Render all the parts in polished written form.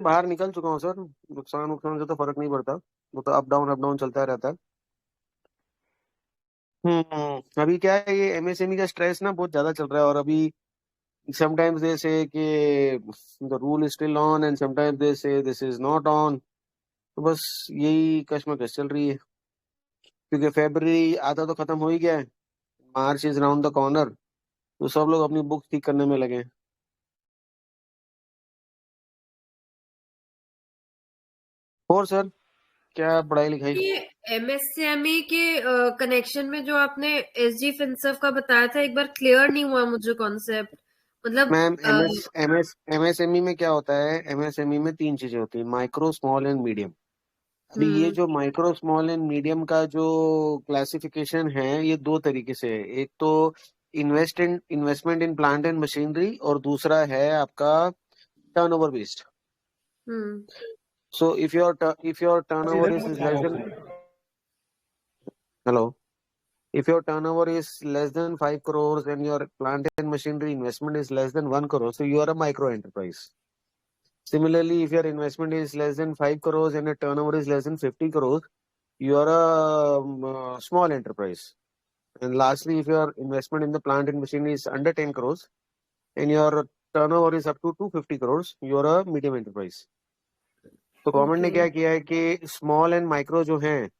बाहर निकल चुका हूँ सर। नुकसान से तो फर्क नहीं पड़ता, वो तो अप डाउन चलता रहता है। अभी क्या है, ये एमएसएमई का स्ट्रेस ना बहुत ज्यादा चल रहा है, और अभी समटाइम्स दे से कि the rule is still on and sometimes they से दिस इज नॉट ऑन। तो बस यही कश्मकश चल रही है, क्योंकि फेब्रुअरी आधा तो खत्म हो ही गया है, मार्च इज राउंड द कॉर्नर, तो सब लोग अपनी बुक ठीक करने में लगे हैं। और सर, क्या पढ़ाई लिखाई? ये एमएसएमई के कनेक्शन में जो आपने एसजी फिनसर्व का बताया था, एक बार क्लियर नहीं हुआ मुझे कॉन्सेप्ट। मतलब मैम, एमएसएमई में क्या होता है, एमएसएमई में तीन चीजें होती है, माइक्रो, स्मॉल एंड मीडियम। अभी ये हम्म जो माइक्रो, स्मॉल एंड मीडियम का जो क्लासिफिकेशन है, ये दो तरीके से है। एक तो investment in plant and machinery, और दूसरा है आपका turnover based. Hmm so if your turnover is less than, hello, if your turnover is less than 5 crores and your plant and machinery investment is less than 1 crore, so you are a micro enterprise. Similarly, if your investment is less than 5 crores and your turnover is less than 50 crores, you are a small enterprise. And lastly, if your investment in the plant and machinery is under 10 crores and your turnover is up to 250 crores, you are a medium enterprise. तो government ने okay. क्या किया है कि small and micro जो हैं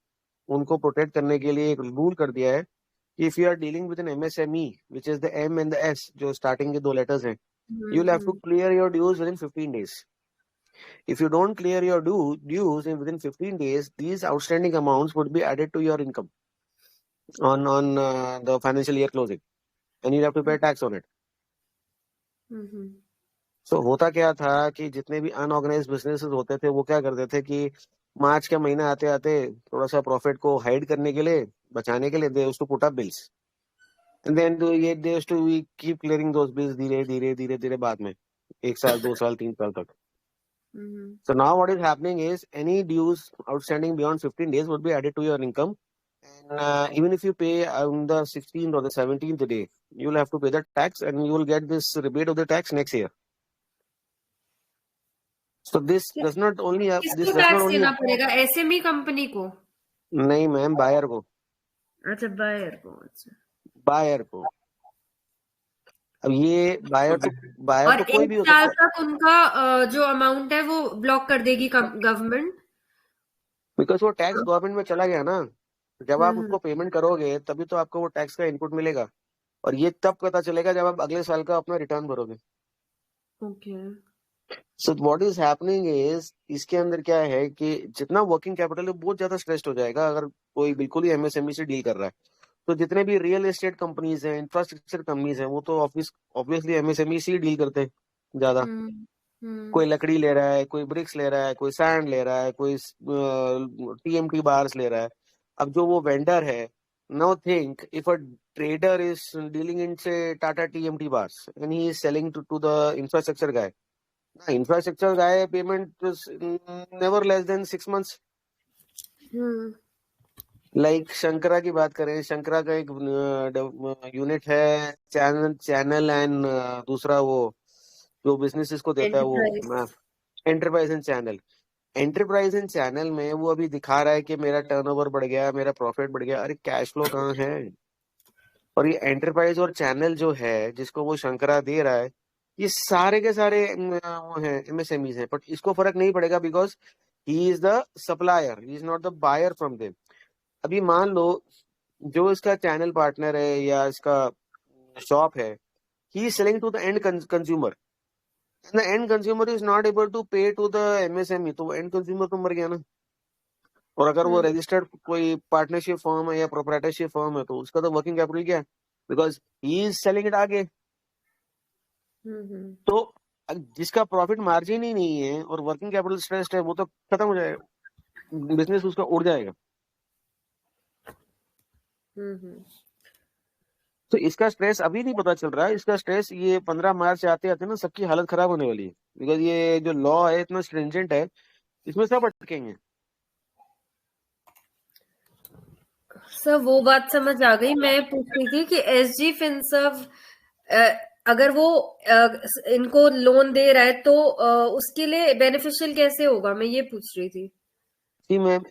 उनको protect करने के लिए एक रूल कर दिया है कि if you are dealing with an MSME which is the M and the S, जो स्टार्टिंग के दो लेटर्स हैं, you will have to hmm. Clear your dues within 15 days. If you don't clear your dues in within 15 days, these outstanding amounts would be added to your income on the financial year closing, and you have to pay tax on it. Hmm. So होता क्या था कि जितने भी unorganised businesses होते थे वो क्या करते थे कि मार्च का महीना आते आते थोड़ा सा प्रॉफिट को हाइड करने के लिए, बचाने के लिए, they used to put up bills, and then ये they used to keep clearing those bills धीरे धीरे धीरे धीरे बाद में, एक साल, 2 साल, 3 साल तक. हम्म। So now what is happening is any dues outstanding beyond 15 days would be added to your income. And even if you pay on the 16th or the 17th day, you will have to pay the tax and you will get this rebate of the tax next year. So this does not only have, this किसको does not tax only, देना पड़ेगा, SME company को? नहीं ma'am, buyer को, अच्छा, buyer को। अच्छा। Buyer को. अब ये बायर और तो कोई एक भी हो साल सकता है, तक उनका जो अमाउंट है वो ब्लॉक कर देगी गवर्नमेंट। बिकॉज वो टैक्स गवर्नमेंट में चला गया ना. जब आप हम्म। उसको पेमेंट करोगे तभी तो आपको वो टैक्स का इनपुट मिलेगा, और ये तब पता चलेगा जब आप अगले साल का अपना रिटर्न भरोगे. Okay. So what is happening is, इसके अंदर क्या है कि जितना वर्किंग कैपिटल है बहुत ज्यादा स्ट्रेस्ड हो जाएगा अगर कोई बिल्कुल ही एमएसएमई से डील कर रहा है. तो जितने भी रियल एस्टेट कंपनीज हैं, इंफ्रास्ट्रक्चर कंपनीज हैं, वो तो ऑब्वियसली एमएसएमई से ही डील करते हैं ज्यादा. हम्म हम्म कोई लकड़ी ले रहा है, कोई ब्रिक्स ले रहा है, कोई सैंड ले रहा है, कोई टीएमटी बार्स ले रहा है. अब जो वो वेंडर है, now think if a trader is dealing in से Tata TMT bars and he is selling to the infrastructure guy. Infrastructure guy payment is never less than 6 months. Hmm like Shankara की बात करें, शंकरा का एक यूनिट है, चैनल एंड दूसरा वो जो बिजनेसेस को देता है एंटरप्राइज। वो enterprise and channel. Enterprise and channel में वो अभी दिखा रहा है कि मेरा टर्नओवर बढ़ गया, मेरा प्रॉफिट बढ़ गया. अरे कैश फ्लो कहाँ है? और ये एंटरप्राइज और चैनल जो है जिसको वो शंकरा दे रहा है, ये सारे के सारे वो हैं, एमएसएमईज हैं, बट इसको फर्क नहीं पड़ेगा because he is the supplier, he is not the buyer from them. अभी मान लो जो इसका चैनल पार्टनर है या इसका शॉप है, he is selling to the end consumer, and the end consumer is not able to pay to the MSME, तो end consumer तो मर गया ना. और अगर वो हम्म रजिस्टर्ड कोई पार्टनरशिप फर्म है या प्रोप्राइटरशिप फर्म है, तो उसका तो वर्किंग कैपिटल क्या है, because he is selling it आगे. हम्म। तो जिसका प्रॉफिट मार्जिन ही नहीं है और वर्किंग कैपिटल स्ट्रेस्ड है, वो तो खत्म हो जाएगा, बिजनेस उसका उड़ जाएगा. हम्म। तो इसका स्ट्रेस अभी नहीं पता चल रहा है, इसका स्ट्रेस ये 15 मार्च से आते आते ना सबकी हालत खराब होने वाली है, बिकॉज ये जो लॉ है इतना स्ट्रिंजेंट है, इसमें सब अटकेंगे. सर वो बात समझ आ गई। मैं पूछ रही थी कि एसजी फिनसर्व अगर वो इनको लोन दे रहा है तो उसके लिए बेनिफिशियल कैसे होगा, मैं ये पूछ रही थी। जी मैम,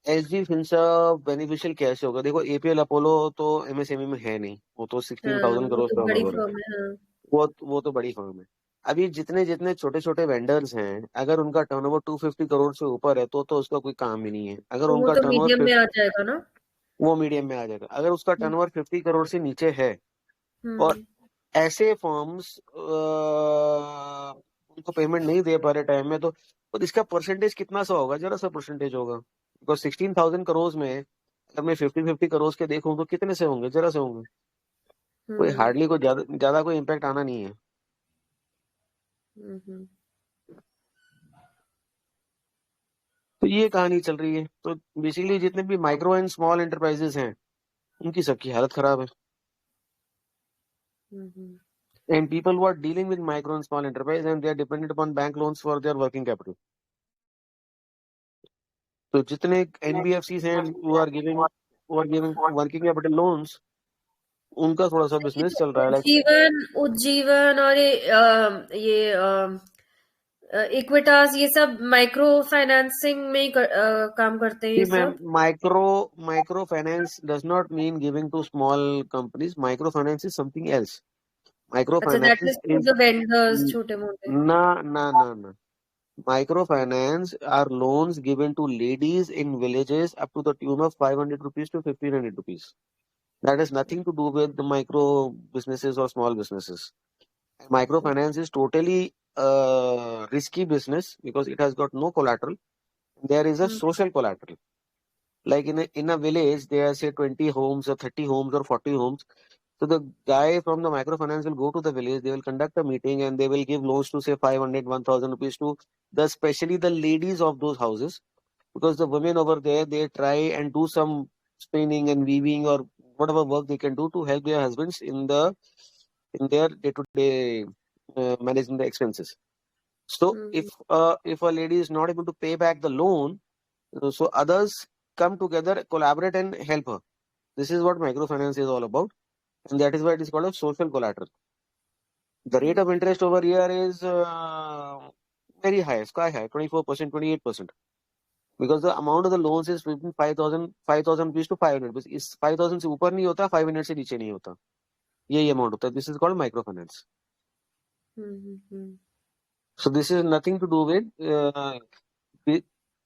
एसजी फिंसा बेनिफिशियल कैसे होगा? देखो, एपीएल अपोलो तो एमएसएमई में है नहीं, वो तो हाँ, 16,000 वो करोड़ तो बड़ी टर्नओवर है। फर्म है। हाँ। वो तो बड़ी फर्म है। अभी जितने जितने छोटे छोटे वेंडर्स हैं, अगर उनका टर्नओवर 250 करोड़ से ऊपर है तो उसका कोई काम ही नहीं है। अगर तो वो उनका तो मीडियम टर्नओवर, में आ जाएगा ना। वो मीडियम में आ जाएगा। अगर उसका हम्म। टर्नओवर 50 करोड़ से नीचे है, और हम्म। ऐसे फर्म्स उनको पेमेंट नहीं दे पा रहे टाइम में, तो इसका परसेंटेज कितना सा होगा? जरा सा परसेंटेज होगा। बिकॉज 16,000 करोड़ में अगर मैं 50-50 करोड़ के देखूं तो कितने से होंगे? जरा से होंगे। कोई हम्म। हार्डली कोई ज्यादा ज्यादा कोई इम्पैक्ट आना नहीं है। हम्म। तो ये कहानी चल रही है। तो बेसिकली जितने भी माइक्रो एंड स्मॉल एंटरप्राइजेस हैं, उनकी सबकी हालत खराब है। Hmm. And people who are dealing with micro and small enterprise and they are dependent upon bank loans for their working capital. तो जितने एनबीएफसी हैं वो are giving working capital loans, उनका थोड़ा सा ये बिजनेस जो चल रहा है लाइक। उज्जीवन उज्जीवन और ये इक्विटास, ये सब माइक्रो फाइनेंसिंग में ही काम करते हैं ये मैम, सब। Micro micro finance does not mean giving to small companies. Micro finance is something else. Micro अच्छा, that is finance for is the vendors, छोटे मोटे। ना ना ना ना Microfinance are loans given to ladies in villages up to the tune of 500 rupees to 1,500 rupees. That has nothing to do with the micro businesses or small businesses. Microfinance is totally risky business because it has got no collateral. There is a hmm. social collateral. Like in a village, there are say 20 homes or 30 homes or 40 homes. So the guy from the microfinance will go to the village, they will conduct a meeting and they will give loans to say 500, 1,000 rupees to especially the ladies of those houses. Because the women over there, they try and do some spinning and weaving or whatever work they can do to help their husbands in their day-to-day managing the expenses. So hmm. if a lady is not able to pay back the loan, so others come together, collaborate and help her. This is what microfinance is all about, and that is why it is called a social collateral. The rate of interest over here is very high, sky high, 24%, 28%. Because the amount of the loans is between 5,000 rupees to 500 rupees. इस 5,000 से ऊपर नहीं होता, 500 से नीचे नहीं होता, यही अमाउंट होता है. This is called micro finance. Hmm. So this is nothing to do with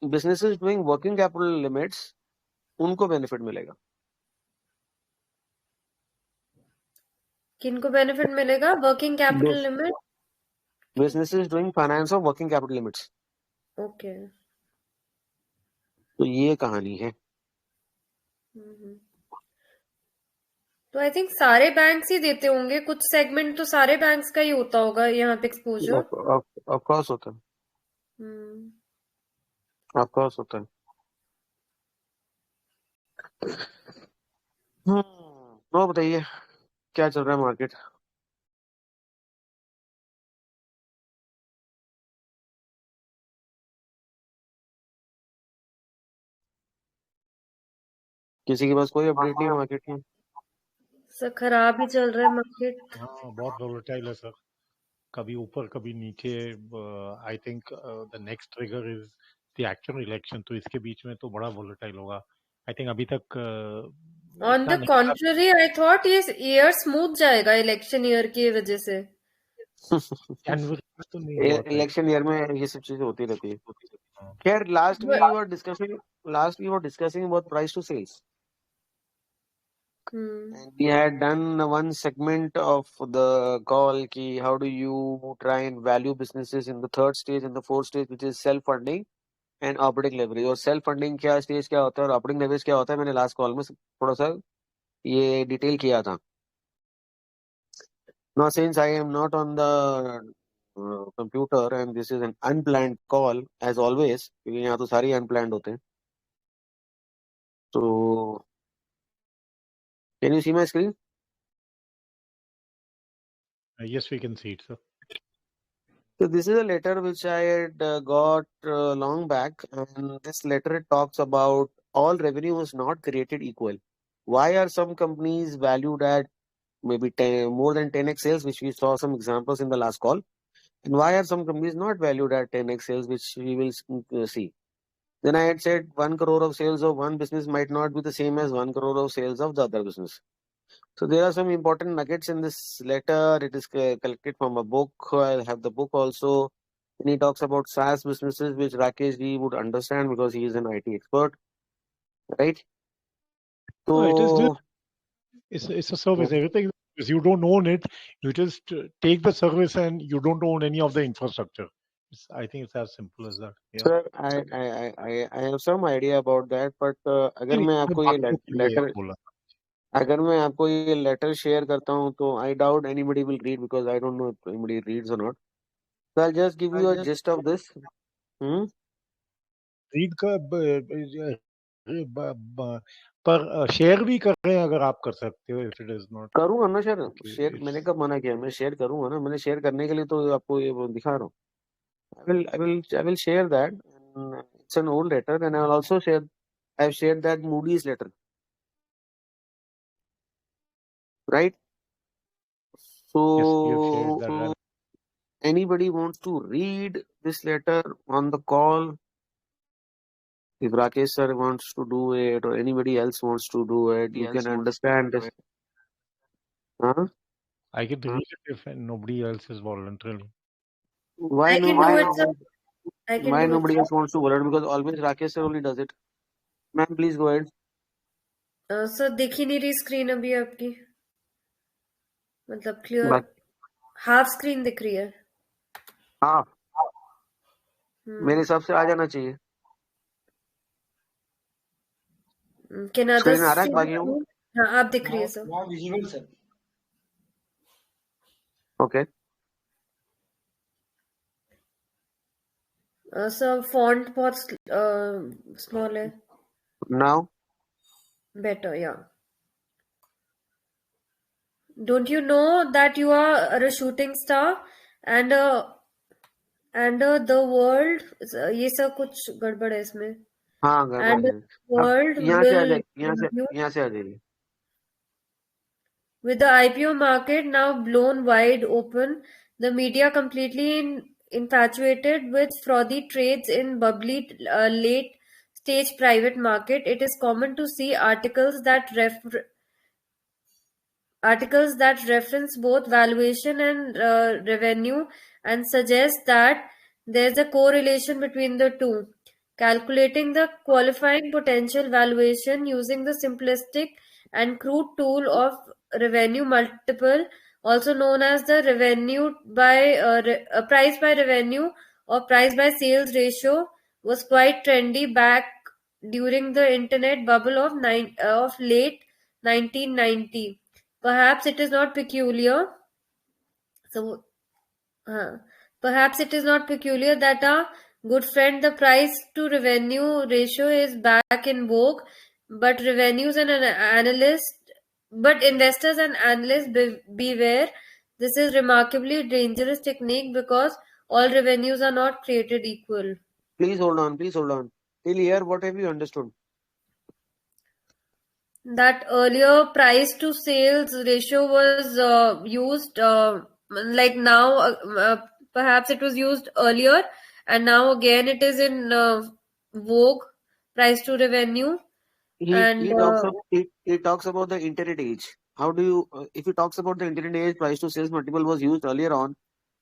businesses doing working capital limits. उनको बेनिफिट मिलेगा. किनको बेनिफिट मिलेगा? Working capital limit. Businesses doing finance of working capital limits. Okay. तो ये कहानी है. तो I think सारे बैंक्स ही देते होंगे, कुछ सेगमेंट तो सारे बैंक्स का ही होता होगा यहाँ पे एक्सपोजर। ऑफ कोर्स होता है. हम्म। ऑफ कोर्स होता है. तो बताइए, क्या चल रहा है मार्केट? किसी के पास कोई अपडेट नहीं है मार्केट की? सब खराब ही चल रहा है मार्केट। हाँ, बहुत वोलेटाइल है सर. कभी ऊपर कभी नीचे. I think the next trigger is the actual election, तो इसके बीच में तो बड़ा वोलेटाइल होगा. आई थिंक अभी तक ऑन इतना द नहीं था. कॉन्ट्ररी, आई थॉट ये ईयर स्मूथ जाएगा इलेक्शन ईयर की वजह से। जनवरी तो नहीं हुआ था. इलेक्शन ईयर में ये सब चीजें होती रहती है. हाँ. खैर, But- last we were discussing about price to sales, hmm. and we had done one segment of the call ki how do you try and value businesses in the third stage and the fourth stage, which is self funding and operating leverage. और self funding क्या stage क्या होता है और operating leverage क्या होता है, मैंने लास्ट कॉल में थोड़ा सा ये डिटेल किया था. Now since I am not on the computer and this is an unplanned call as always, क्योंकि यहाँ तो सारी unplanned होते हैं. तो can you see my screen? Yes, we can see it, sir. So this is a letter which I had got long back, and this letter talks about all revenue is not created equal. Why are some companies valued at maybe 10, more than 10x sales, which we saw some examples in the last call? And why are some companies not valued at 10x sales, which we will see? Then I had said 1 crore of sales of one business might not be the same as 1 crore of sales of the other business. So there are some important nuggets in this letter. It is collected from a book. I have the book also. And he talks about SaaS businesses, which Rakesh ji would understand because he is an IT expert, right? No, it is just, So it's a service. Everything is, you don't own it. You just take the service and you don't own any of the infrastructure. I think it's as simple as that. Yeah. sir, I have some idea about that, but अगर नहीं, मैं मैं आपको ये बाकियों के लिए letter बोला। अगर मैं आपको ये लेटर शेयर करता हूँ तो I doubt anybody will read because I don't know if anybody reads or not. So I'll just give you a gist of this. Hmm? Read का पर शेयर भी कर रहे हैं अगर आप कर सकते हो, इफ इट इज नॉट करूंगा ना सर, ओके शेयर मैंने कब मना किया, मैं शेयर करूंगा ना, मैंने शेयर करने के लिए तो आपको ये वो दिखा रहा हूँ. I will share that. And it's an old letter, and I will also share. I've shared that Moody's letter, right? Yes you have shared So that anybody wants to read this letter on the call? If Rakesh sir wants to do it, or anybody else wants to do it, you can understand this. Huh? I can read it if nobody else is voluntarily. Why I no? can do it, sir. I can Why do it, nobody sir. else wants to volunteer? Because always Rakesh sir only does it. Ma'am, please go ahead. Sir दिख ही नहीं रही screen अभी आपकी, मतलब clear But half screen दिख रही है. हाँ, मेरे हिसाब से आ जाना चाहिए. कैन स्क्रीन आ अदर्स रहा है बाकियों को? हाँ आप दिख रही है sir. Now visible, sir. Okay. Sir font बहुत स्मॉल है. Now, Better, yeah. Don't you know that you are a shooting star and the world, ये सब कुछ गड़बड़ है इसमें. हाँ गड़बड़ And है. the अब world यहाँ से आ will जाए, यहाँ से आ जाइए. with the IPO market now blown wide open, the media completely infatuated with frothy trades in bubbly late stage private market, it is common to see articles that reference both valuation and revenue and suggest that there's a correlation between the two. Calculating the qualifying potential valuation using the simplistic and crude tool of revenue multiple, also known as the revenue by price by revenue or price by sales ratio, was quite trendy back during the internet bubble of late 1990. Perhaps it is not peculiar. So, perhaps it is not peculiar that our good friend the price to revenue ratio is back in vogue, but investors and analysts beware. This is remarkably dangerous technique because all revenues are not created equal. Please hold on. Please hold on. Till here, what have you understood? That earlier price to sales ratio was used like now perhaps it was used earlier and now again it is in vogue, price to revenue. And He talks about the internet age. How do you if he talks about the internet age, price to sales multiple was used earlier on.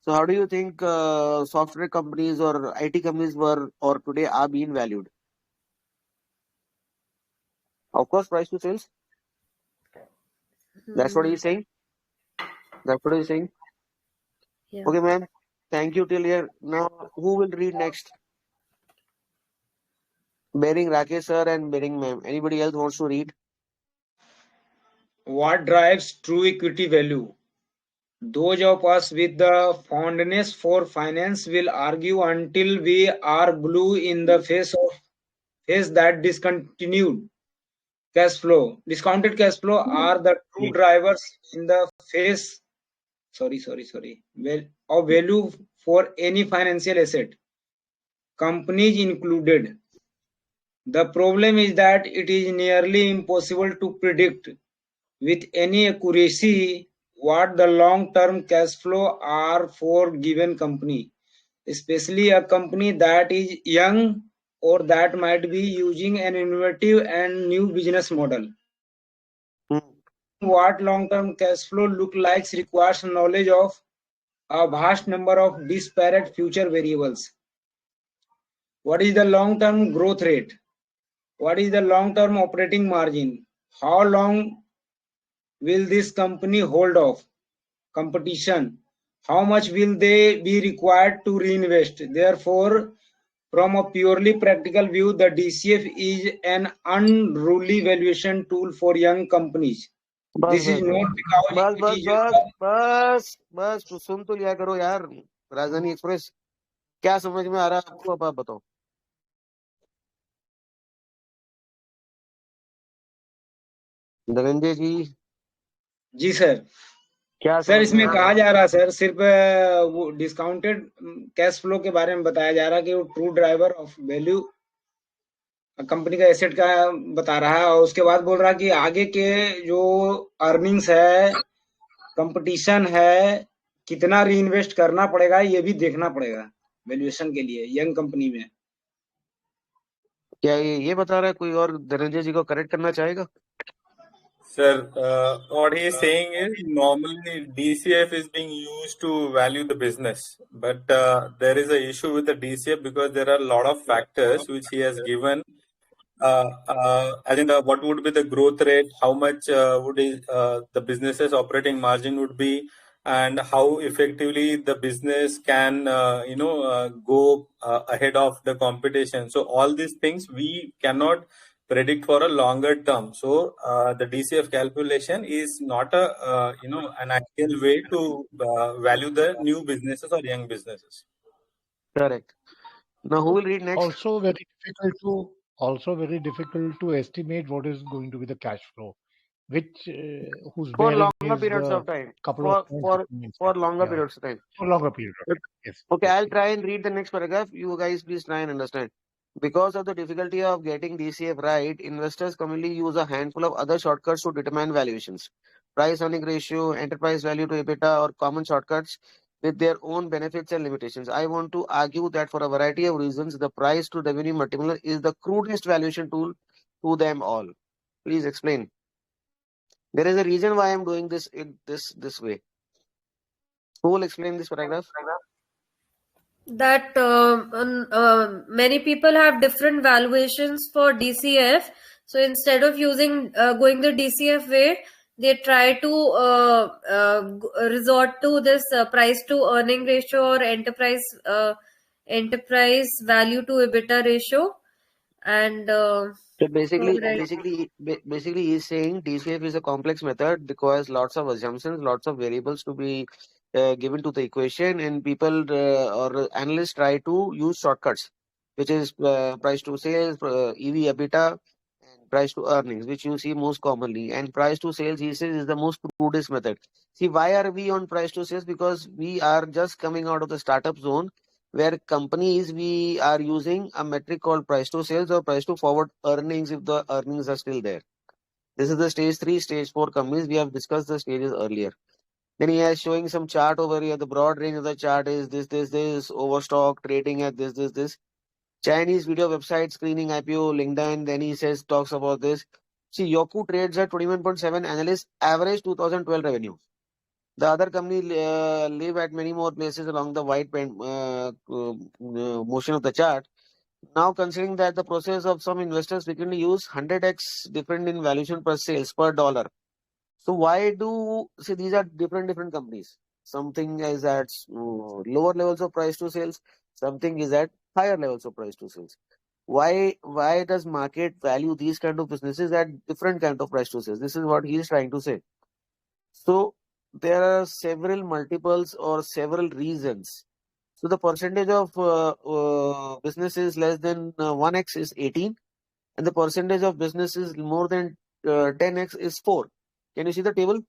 So how do you think software companies or IT companies were or today are being valued? Of course, price to sales. That's what he's saying. That's what he's saying. yeah. Okay, ma'am. Thank you till here. Now, who will read next? Bearing Rakesh sir and Bearing ma'am. Anybody else wants to read? What drives true equity value? Those of us with the fondness for finance will argue until we are blue in the face that discounted cash flow are the true drivers in the face. Well, of value for any financial asset, companies included. The problem is that it is nearly impossible to predict with any accuracy what the long-term cash flow are for given company, especially a company that is young or that might be using an innovative and new business model. Hmm. What long-term cash flow look like requires knowledge of a vast number of disparate future variables. What is the long-term growth rate? What is the long-term operating margin? How long will this company hold off competition? How much will they be required to reinvest? Therefore, from a purely practical view, the DCF is an unruly valuation tool for young companies. बस This is बस not because बस it बस is बस बस बस कुछ सुन तो लिया करो यार। राजधानी एक्सप्रेस क्या समझ में आ रहा है आपको? अब आप बताओ। धनंजय जी, जी सर। क्या सर समझ में इसमें आ रहा कहा है? जा रहा सर सिर्फ वो डिस्काउंटेड कैश फ्लो के बारे में बताया जा रहा है कि वो true driver of value company का एसेट का बता रहा है, और उसके बाद बोल रहा है कि आगे के जो अर्निंग्स है, कंपटीशन है, कितना री इन्वेस्ट करना पड़ेगा ये भी देखना पड़ेगा वैल्यूएशन के लिए यंग कंपनी में। क्या ये बता रहा है? कोई और धनंजय जी को करेक्ट करना चाहेगा? Sir, what he is saying is normally DCF is being used to value the business, but there is a issue with the DCF because there are a lot of factors which he has given. As in what would be the growth rate, how much would the business's operating margin would be, and how effectively the business can go ahead of the competition. So all these things we cannot predict for a longer term. So the DCF calculation is not a an ideal way to value the new businesses or young businesses. Correct. Now who will read next? Also very difficult to estimate what is going to be the cash flow, which whose For bearing longer is periods the of time. couple of points For longer yeah, periods of time. for longer period of time. Yes. Okay, yes, I'll yes. try and read the next paragraph. You guys please try and understand. Because of the difficulty of getting DCF right, investors commonly use a handful of other shortcuts to determine valuations. Price earning ratio, enterprise value to EBITDA, or common shortcuts with their own benefits and limitations. I want to argue that for a variety of reasons, the price to revenue multiple is the crudest valuation tool to them all. Please explain. There is a reason why I'm doing this in this way. Who will explain this paragraph? That many people have different valuations for DCF. So instead of using going the DCF way, they try to resort to this price to earning ratio or enterprise value to EBITDA ratio. And So basically, he's saying DCF is a complex method, requires lots of assumptions, lots of variables to be given to the equation, and people or analysts try to use shortcuts, which is price to sales, EV, EBITDA, and price to earnings, which you see most commonly. And price to sales, he says, is the most crudest method. See, why are we on price to sales? Because we are just coming out of the startup zone where companies we are using a metric called price to sales or price to forward earnings if the earnings are still there. This is the stage 3, stage 4 companies. We have discussed the stages earlier. Then he is showing some chart over here. The broad range of the chart is this, overstock, trading at this. Chinese video website, screening, IPO, LinkedIn. Then he says, talks about this. See, Yoku trades at 21.7 analysts, average 2012 revenue. The other company live at many more places along the white motion of the chart. Now, considering that the process of some investors frequently use 100x different in valuation per sales per dollar. So why do see these are different companies? Something is at lower levels of price to sales. Something is at higher levels of price to sales. Why does market value these kind of businesses at different kind of price to sales? This is what he is trying to say. So there are several multiples or several reasons. So the percentage of businesses less than 1x is 18, and the percentage of businesses more than 10x is 4. Can you see the table?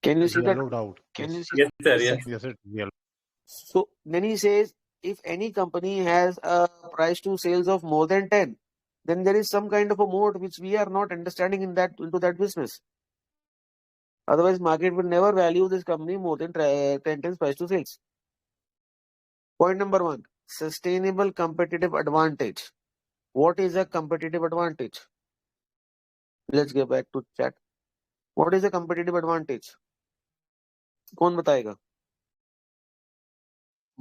Can you see that? Yellowed out. Can you see? Yes, sir. Yes. Yes, it's yellow. So then he says, if any company has a price to sales of more than 10, then there is some kind of a moat which we are not understanding into that business. Otherwise, market will never value this company more than 10 times price to sales. Point number 1, sustainable competitive advantage. What is a competitive advantage? Let's get back to chat. What is a competitive advantage? कौन बताएगा?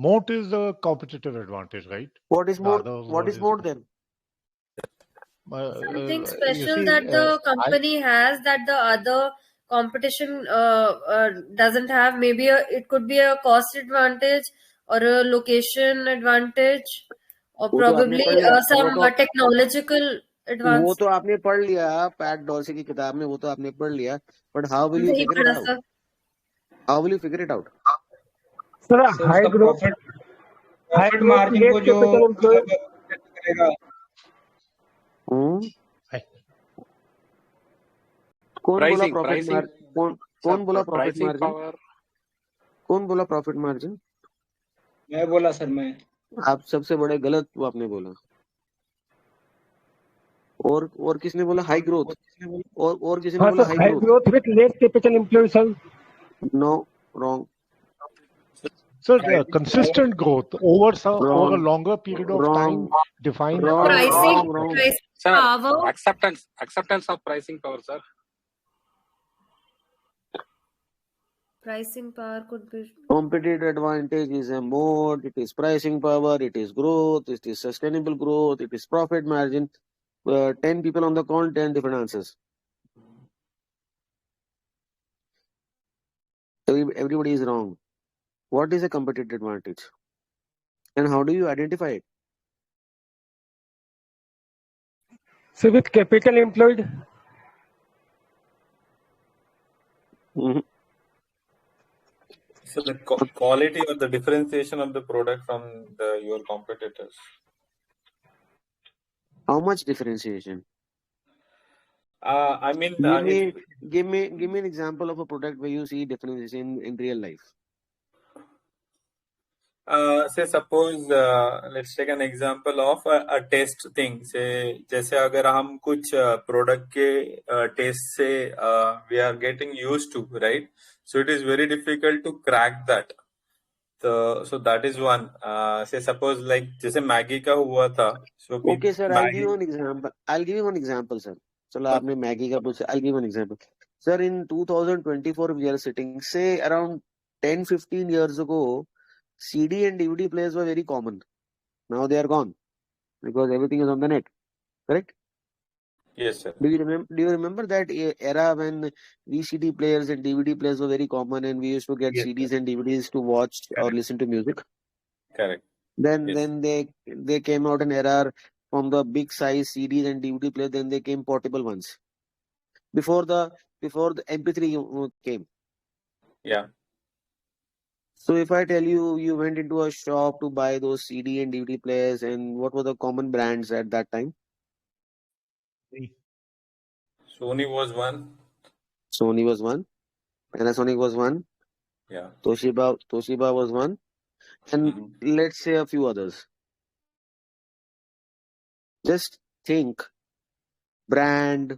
Moat is a competitive advantage, right? What is The more? other What word is more then? Something you special see, that the company has that the other competition doesn't have. Maybe it could be a cost advantage or a location advantage or वो तो आपने probably पढ़ लिया. some technological वो advance. तो आपने पढ़ लिया पैट डॉर्सी की किताब में. वो तो आपने पढ़ लिया. But how will you नहीं figure it पढ़ा out? Sir. How will you figure it out? Sir sir high उसका ग्रोथ प्रॉफिट मार्जिन लेस को जो कैपिटल एम्प्लॉय मतलब करेगा. कौन बोला Pricing, profit pricing, margin? sir, कौन बोला प्रॉफिट pricing मार्जिन? power. कौन बोला प्रॉफिट मार्जिन? मैं बोला सर. मैं आप सबसे बड़े गलत वो आपने बोला. और किसने बोला हाई ग्रोथ? और किसी ने हाँ बोला sir high high growth? Growth with less capital employ sir. No, wrong. So consistent growth over a Wrong. longer period of time Wrong. defined Wrong. by Pricing, Wrong. pricing Sir, power. acceptance of pricing power, sir. Pricing power could be. Competitive advantage is a mode, it is pricing power, it is growth, it is sustainable growth, it is profit margin. 10 people on the call, 10 different answers. Everybody is wrong. What is a competitive advantage? And how do you identify it? So with capital employed. Mhm. So the quality or the differentiation of the product from your competitors. How much differentiation? I mean, Give me an example of a product where you see differentiation in real life. say suppose let's take an example of a test thing. Say जैसे अगर हम कुछ product के test से we are getting used to, right? So it is very difficult to crack that. So that is one. Say suppose like जैसे Maggi का हुआ था. So Okay, sir. I'll give Maggi. you one example. sir. चलो आपने Maggi का पूछा. I'll give you an example. Sir, in 2024 we are sitting. Say around 10-15 years ago, CD and DVD players were very common. Now they are gone because everything is on the net. Correct? Yes, sir. Do you remember that era when VCD players and DVD players were very common and we used to get Yes, CDs and DVDs to watch or listen to music? Correct. Then Yes. they came out an era from the big size CDs and DVD players. Then they came portable ones. Before the MP3 came. Yeah. So if I tell you, you went into a shop to buy those CD and DVD players, and what were the common brands at that time? Sony was one. Sony was one. Panasonic was one. Yeah. Toshiba was one. And let's say a few others. Just think brand,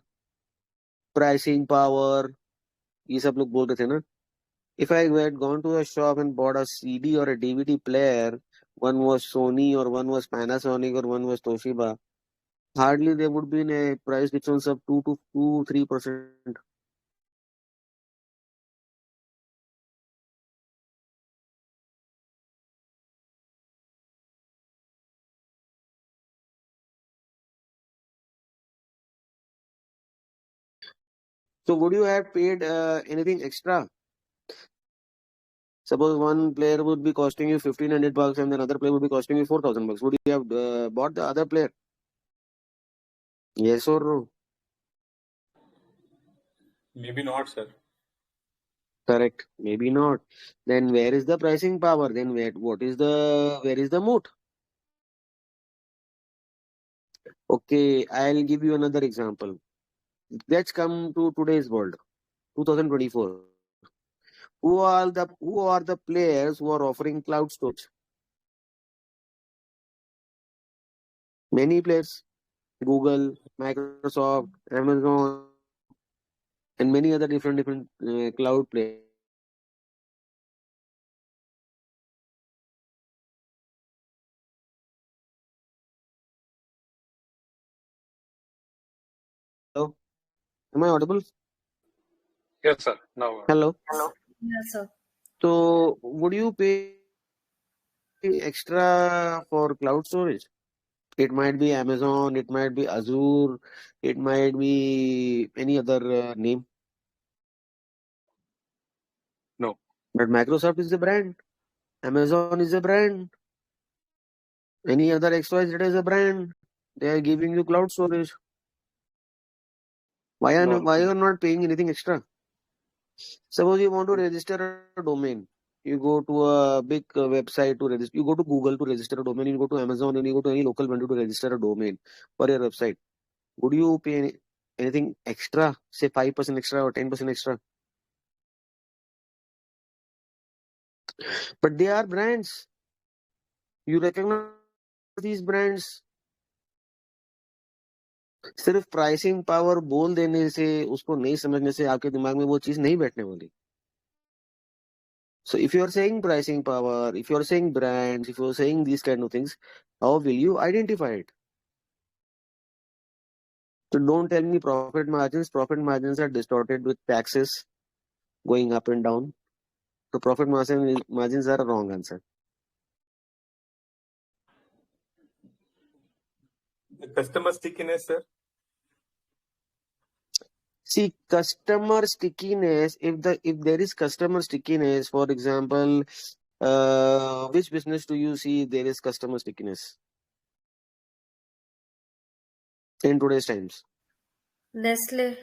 pricing power, ये सब लोग बोलते थे ना. If I had gone to a shop and bought a CD or a DVD player, one was Sony or one was Panasonic or one was Toshiba, hardly there would be a price difference of 2-3%. So would you have paid anything extra? Suppose one player would be costing you $1,500 and another player would be costing you $4,000. Would you have bought the other player? Yes or no? Maybe not, sir. Correct. Maybe not. Then where is the pricing power? Then where is the moat? Okay, I'll give you another example. Let's come to today's world, 2024. Who are the players who are offering cloud storage? Many players. Google, Microsoft, Amazon, and many other different cloud players. Hello, am I audible? Yes, sir. Now, Hello. Yes, sir. So, would you pay extra for cloud storage? It might be Amazon, it might be Azure, it might be any other name. no. But Microsoft is a brand, Amazon is a brand, any other XYZ is a brand. They are giving you cloud storage. No. Why you are not paying anything extra? Suppose you want to register a domain. You go to a big website to register. You go to Google to register a domain. You go to Amazon and you go to any local vendor to register a domain for your website. Would you pay anything extra? Say 5% extra or 10% extra? But they are brands. You recognize these brands. सिर्फ pricing power बोल देने से उसको नहीं समझने से आपके दिमाग में वो चीज नहीं बैठने वाली. So if you are saying pricing power, if you are saying brands, if you are saying these kind of things, how will you identify it? So don't tell me profit margins. Profit margins are distorted with taxes going up and down. So margins are a wrong answer. The customer stickiness, sir. See, customer stickiness. If there is customer stickiness, for example, which business do you see there is customer stickiness in today's times? Nestle.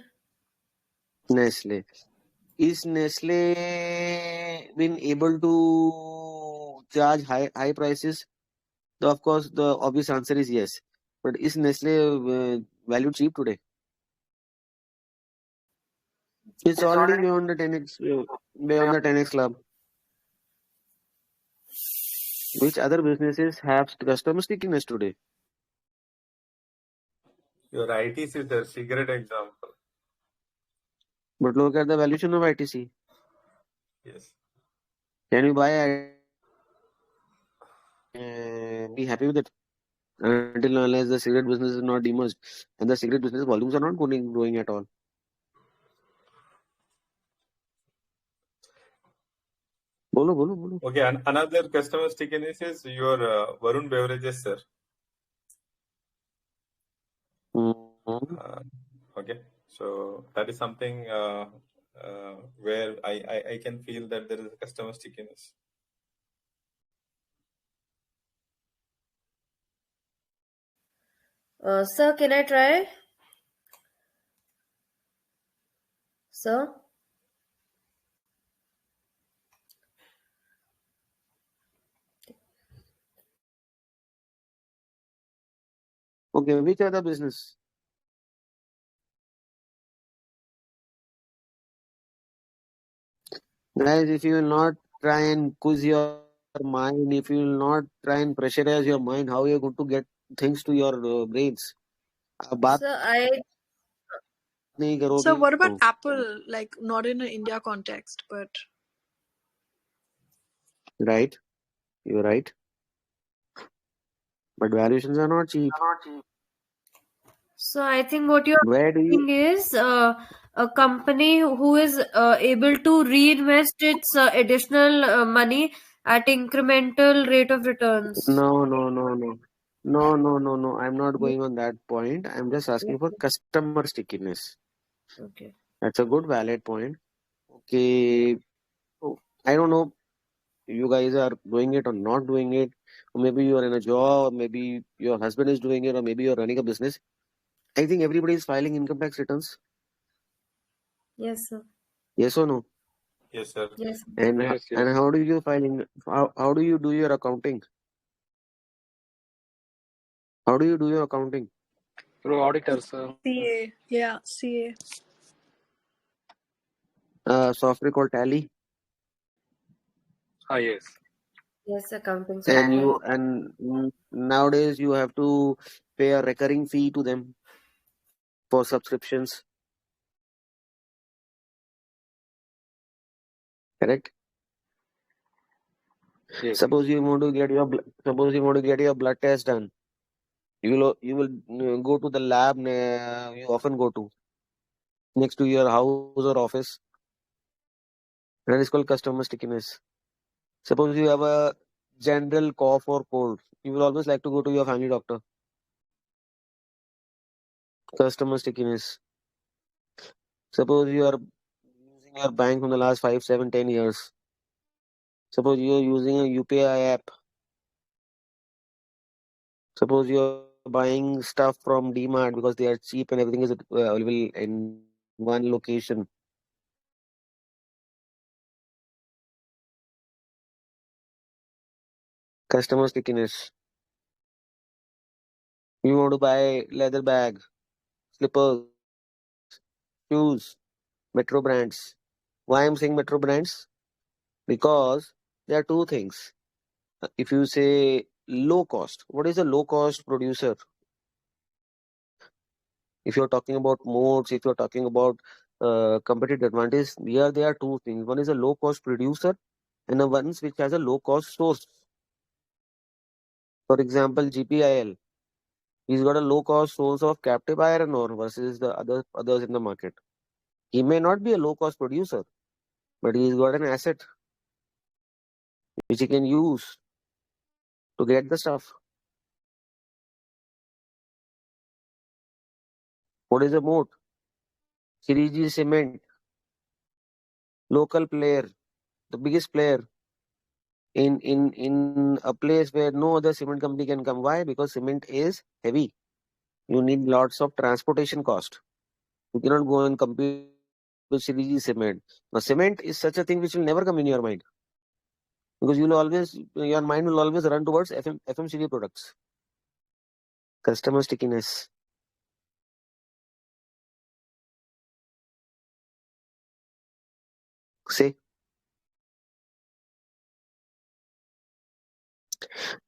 Nestle. Is Nestle been able to charge high prices? Of course, the obvious answer is yes. But is Nestle valued cheap today? It's already beyond the 10x, beyond the 10x club. Which other businesses have customer stickiness today? Your ITC is the cigarette example. But look at the valuation of ITC. Yes. Can you buy be happy with it? Until unless the cigarette business is not demerged and the cigarette business volumes are not growing at all. बोलो. Okay, another customer stickiness is your Varun beverages, sir. Okay, so that is something where I can feel that there is a customer stickiness. Sir, can I try? Sir? Okay, which other business? Guys, if you will not try and quiz your mind, if you will not try and pressurize your mind, how are you going to get things to your brains? बात Sir, I नहीं करोगे So what about तो. Apple? Like not in an India context, but Right, you're right. But valuations are not cheap. So I think what you're Where do saying you? is a company who is able to reinvest its additional money at incremental rate of returns. No. I'm not going on that point. I'm just asking for customer stickiness. Okay. That's a good, valid point. Okay, oh, I don't know. You guys are doing it or not doing it, or maybe you are in a job, or maybe your husband is doing it, or maybe you're running a business. I think everybody is filing income tax returns. Yes, sir. Yes or no? Yes, sir. Yes. And Yes, and yes. how do you how do you do your accounting? How do you do your accounting? Through auditors, sir. CA, yeah, CA. Software called Tally. Ah, yes. Yes, accounting And software. nowadays you have to pay a recurring fee to them for subscriptions. Correct? Yes. Suppose you want to get your blood test done. You will go to the lab you often go to next to your house or office. That is called customer stickiness. Suppose you have a general cough or cold, you will always like to go to your family doctor. Customer stickiness. Suppose you are using your bank from the last 5, 7, 10 years. Suppose you are using a UPI app. Suppose you are buying stuff from DMart because they are cheap and everything is available in one location. Customer stickiness. You want to buy leather bag, slippers, shoes, metro brands. Why I'm saying metro brands? Because there are two things. If you say low cost, what is a low cost producer? If you're talking about modes, if you're talking about competitive advantage, here there are two things. One is a low cost producer and the ones which has a low cost source. For example, GPIL, he's got a low cost source of captive iron ore versus the others in the market. He may not be a low cost producer, but he's got an asset which he can use to get the stuff. What is a moat? Shiriji Cement, local player, the biggest player in a place where no other cement company can come. Why? Because cement is heavy. You need lots of transportation cost. You cannot go and compete with Shiriji Cement. Now, cement is such a thing which will never come in your mind because your mind will always run towards FMCG products. Customer stickiness. Say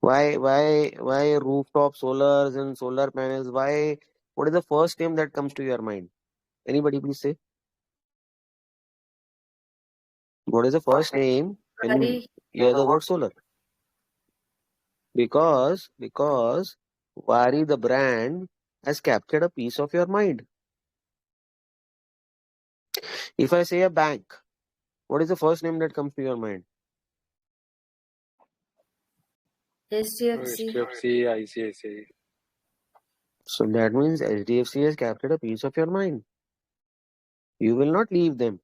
why rooftop solars and solar panels? Why? What is the first name that comes to your mind? Anybody please say? What is the first name when you Sorry. hear the word solar? Because Wari the brand has captured a piece of your mind. If I say a bank, what is the first name that comes to your mind? HDFC. HDFC, ICICI. So that means HDFC has captured a piece of your mind. You will not leave them.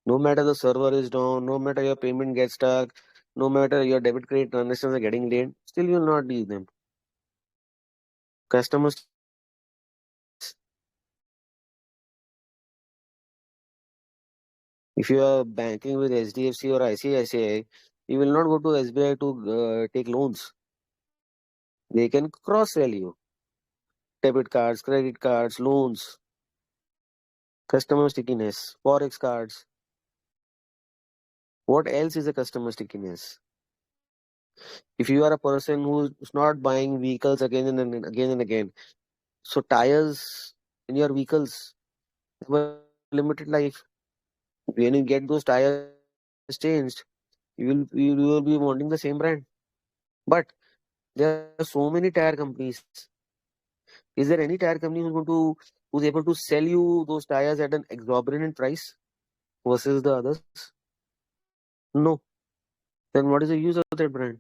No matter the server is down, no matter your payment gets stuck, no matter your debit credit transactions are getting late, still you will not leave them. Customers, if you are banking with HDFC or ICICI, you will not go to SBI to take loans. They can cross sell you debit cards, credit cards, loans, customer stickiness, forex cards. What else is a customer stickiness? If you are a person who's not buying vehicles again and again, so tires in your vehicles have a limited life. When you get those tires changed, you will be wanting the same brand. But there are so many tire companies. Is there any tire company who's able to sell you those tires at an exorbitant price versus the others? No. Then what is the use of that brand?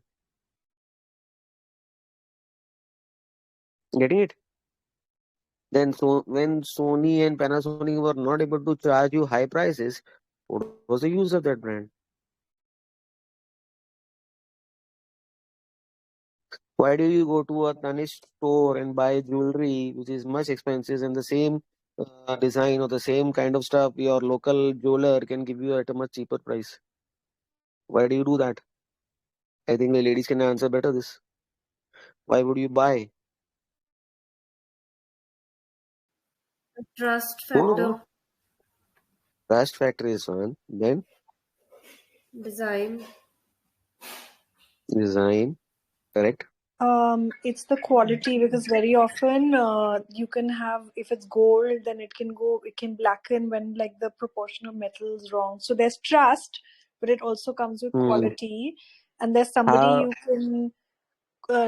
Getting it? Then so when Sony and Panasonic were not able to charge you high prices, what was the use of that brand? Why do you go to a Tanishq store and buy jewelry which is much expensive and the same design or the same kind of stuff your local jeweler can give you at a much cheaper price? Why do you do that? I think the ladies can answer better this. Why would you buy? Trust No, factor. trust factor is one. Then Design. Design, correct. It's the quality, because very often you can have, if it's gold, then it can blacken when like the proportion of metal is wrong. So there's trust, but it also comes with Hmm. quality. And there's somebody How you can,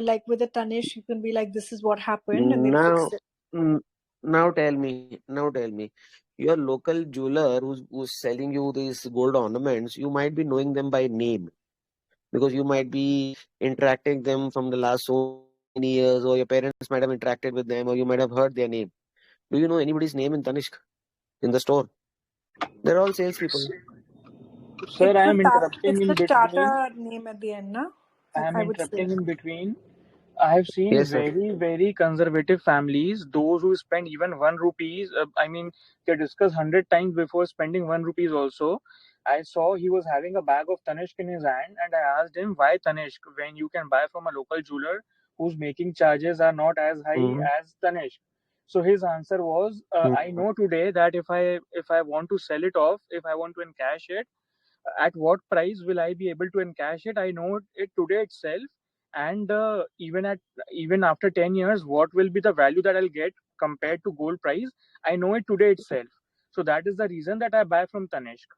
like with a Tanish, you can be like, this is what happened, and they'll fix now? it. mm, Now tell me, your local jeweler who's selling you these gold ornaments, you might be knowing them by name because you might be interacting them from the last so many years, or your parents might have interacted with them, or you might have heard their name. Do you know anybody's name in Tanishq in the store? They're all salespeople. Sir, I am interrupting It's in the between. Tata name at the end, na? I am I would say. interrupting in between. I have seen Yes, sir. very conservative families, those who spend even 1 rupees. I mean, they discuss 100 times before spending 1 rupees also. I saw he was having a bag of Tanishq in his hand, and I asked him, why Tanishq when you can buy from a local jeweler whose making charges are not as high Hmm. as Tanishq? So his answer was, I know today that if I want to sell it off, if I want to encash it, at what price will I be able to encash it? I know it today itself, and even after 10 years, what will be the value that I'll get compared to gold price? I know it today itself. So that is the reason that I buy from Tanishq.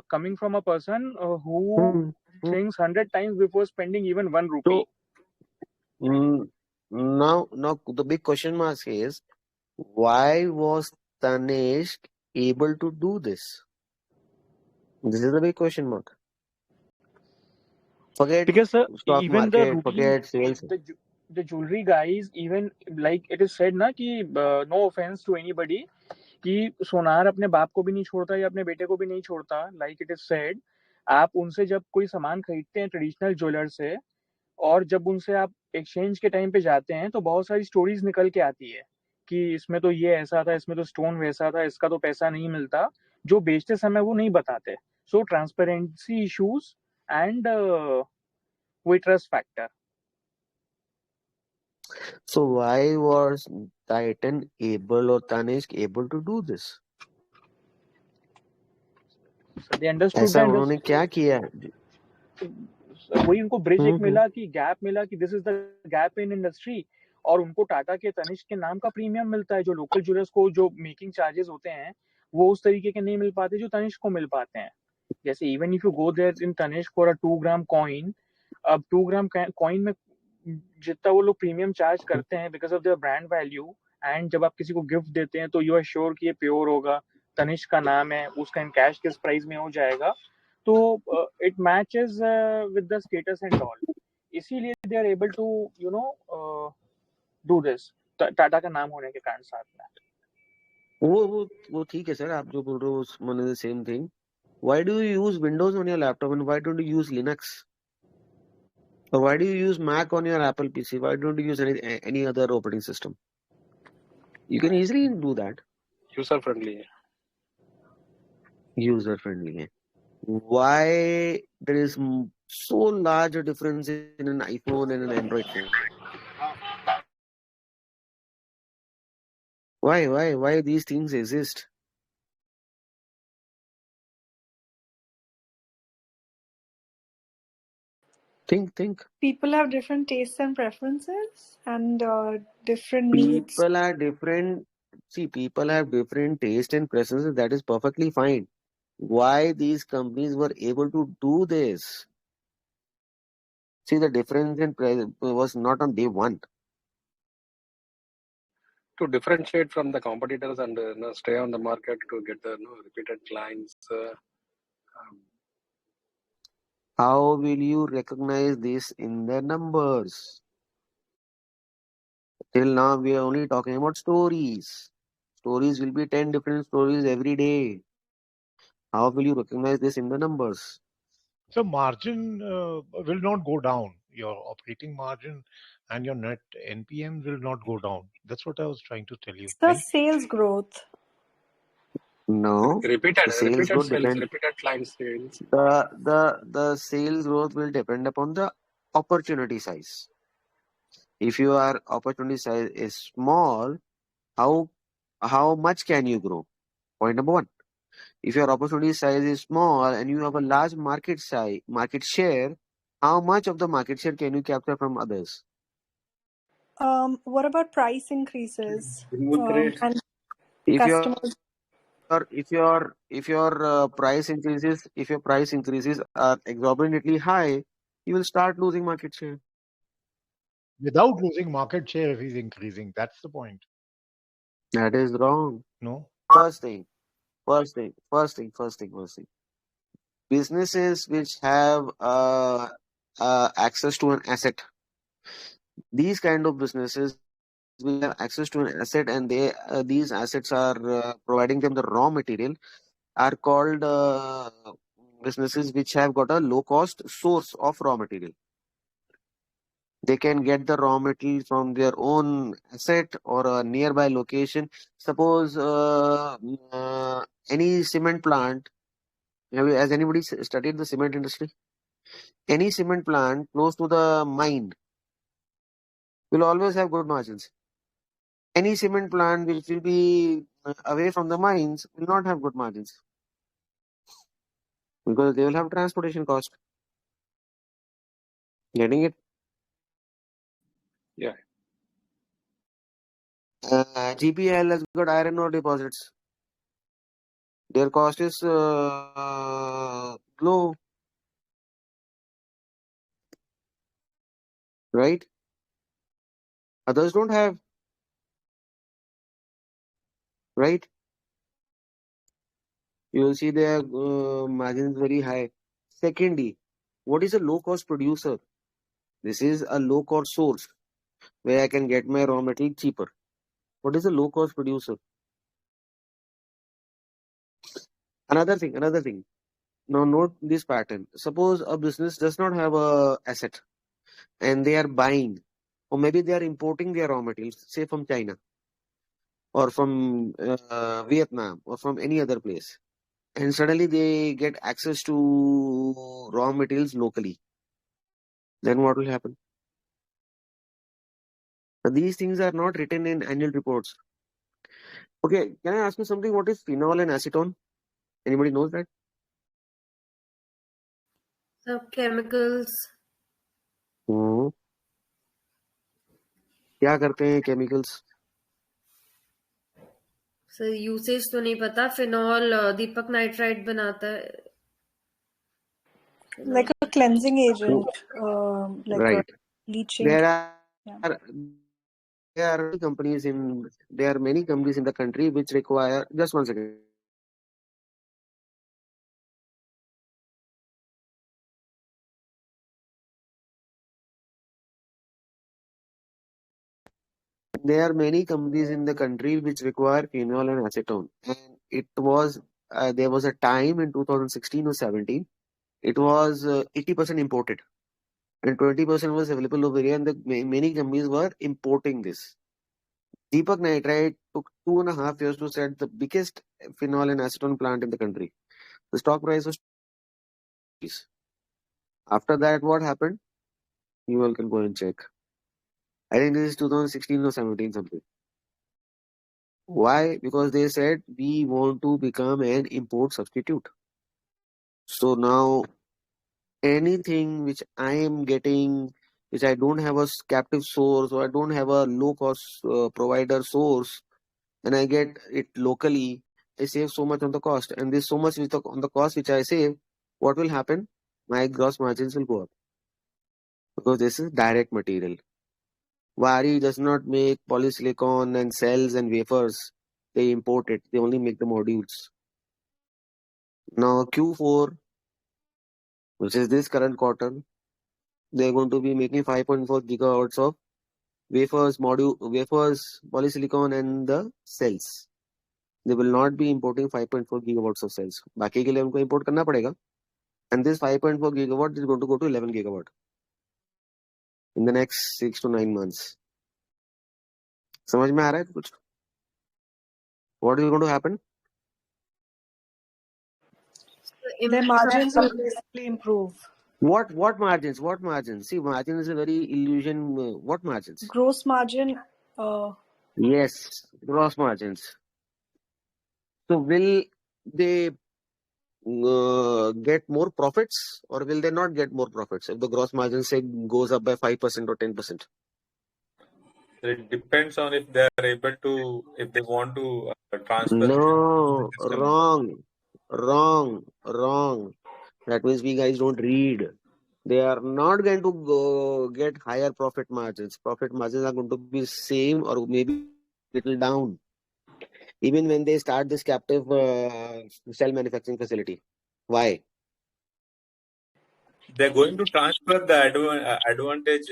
Coming from a person who Hmm. Hmm. thinks 100 times before spending even 1 rupee. So mm, now the big question mark is, why was Tanishq able to do this? This is the big question mark. Forget Because stock even the market, routine, forget sales. the jewelry guys, even like it is said na ki, no offense to anybody, कि सोनार अपने बाप को भी नहीं छोड़ता या अपने बेटे को भी नहीं छोड़ता, लाइक इट इज सेड. आप उनसे जब कोई सामान खरीदते हैं ट्रेडिशनल ज्वेलर से, और जब उनसे आप एक्सचेंज के टाइम पे जाते हैं, तो बहुत सारी स्टोरीज निकल के आती है कि इसमें तो ये ऐसा था, इसमें तो स्टोन वैसा था, इसका तो पैसा नहीं मिलता, जो बेचते समय वो नहीं बताते. So transparency issues and waitress factor. So why was Titan able or Tanishq able to do this? So they understood ऐसा the उन्होंने क्या किया? वही उनको ब्रिज एक हम्म. मिला, कि गैप मिला, कि this is the gap in industry. और उनको टाटा के तनिष्क के नाम का प्रीमियम मिलता है, जो लोकल ज्वेलर्स को जो मेकिंग चार्जेस होते हैं वो उस तरीके के नहीं मिल पाते जो तनिष्क को मिल पाते हैं. जैसे even if you go there in Tanishq for a 2 gram coin, अब 2 ग्राम कॉइन में जितना वो लोग प्रीमियम चार्ज करते हैं because of their brand value, and जब आप किसी को गिफ्ट देते हैं तो यू आर श्योर कि ये प्योर होगा, तनिष्क का नाम है, उसका कैश किस प्राइस में हो जाएगा. तो it matches with the status and all. इसीलिए they are able to do this, Tata का नाम होने के कारण साथ में. वो ठीक है सर, आप जो बोल रहे हो मैंने same thing. Why do you use Windows on your laptop and why don't you use Linux? Or why do you use Mac on your Apple PC? Why don't you use any other operating system? You can easily do that. user friendly. User friendly है. Why there is so large a difference in an iPhone and an Android phone? Why these things exist? Think. People have different tastes and preferences, and different needs. People are different. See, people have different taste and preferences. That is perfectly fine. Why these companies were able to do this? See, the difference in was not on day one. To differentiate from the competitors and stay on the market to get the repeated clients. How will you recognize this in the numbers? Till now, we are only talking about stories. Stories will be 10 different stories every day. How will you recognize this in the numbers? So margin will not go down. Your operating margin and your net NPM will not go down. That's what I was trying to tell you, It's the right? sales growth. No, Repeated the sales growth sales, depend. repeated client sales. The sales growth will depend upon the opportunity size. If your opportunity size is small, how how much can you grow? Point number one. If your opportunity size is small and you have a large market share, how much of the market share can you capture from others? What about price increases? Growth rate. And If customers. your price increases, if your price increases are exorbitantly high, you will start losing market share. Without losing market share if he's increasing. That's the point. That is wrong. No? First thing. Businesses which have access to an asset, these kind of businesses will have access to an asset, and these assets are providing them the raw material, are called businesses which have got a low cost source of raw material. They can get the raw material from their own asset or a nearby location. Suppose any cement plant. Has anybody studied the cement industry? Any cement plant close to the mine will always have good margins. Any cement plant which will be away from the mines will not have good margins because they will have transportation cost. Getting it? Yeah. GPL has got iron ore deposits. Their cost is low, right? Others don't have, right? You will see their margins very high. Secondly, what is a low cost producer? This is a low cost source where I can get my raw material cheaper. What is a low cost producer? Another thing. Now note this pattern. Suppose a business does not have a asset and they are buying, or maybe they are importing their raw materials, say from China or from Vietnam or from any other place, and suddenly they get access to raw materials locally. Then what will happen? These things are not written in annual reports. Okay, can I ask you something? What is phenol and acetone? Anybody knows that? So chemicals. क्या करते हैं chemicals? So usage तो नहीं पता. Phenol दीपक nitrite बनाता है. Like a cleansing agent, like Right. a bleaching. There are Yeah. there are many companies in the country which require, just one second. There are many companies in the country which require phenol and acetone, and it was there was a time in 2016 or 17, it was 80% imported and 20% was available over here, and many companies were importing this. Deepak Nitrite took 2.5 years to set the biggest phenol and acetone plant in the country. The stock price was. After that, what happened? You all can go and check. I think this is 2016 or 17 something. Why? Because they said we want to become an import substitute. So now anything which I am getting, which I don't have a captive source or I don't have a low cost provider source, and I get it locally, I save so much on the cost. And this so much on the cost which I save, what will happen? My gross margins will go up because this is direct material. Wari does not make polysilicon and cells and wafers. They import it. They only make the modules. Now Q4, which is this current quarter, they're going to be making 5.4 gigawatts of wafers, polysilicon and the cells. They will not be importing 5.4 gigawatts of cells. बाकी के लिए उनको import करना पड़ेगा. And this 5.4 gigawatt is going to go to 11 gigawatt in the next 6 to 9 months. समझ में आ रहा है कुछ? What is going to happen? Their margins will basically improve. What margins? What margins? See, margin is a very illusion. What margins? Gross margin. Yes, gross margins. So will they get more profits or will they not get more profits if the gross margin say goes up by 5% or 10%? It depends on if they are able to, if they want to transfer the No, customer. wrong. That means we guys don't read. They are not going to go get higher profit margins. Profit margins are going to be same or maybe little down. Even when they start this captive cell manufacturing facility. Why? They're going to transfer the advantage.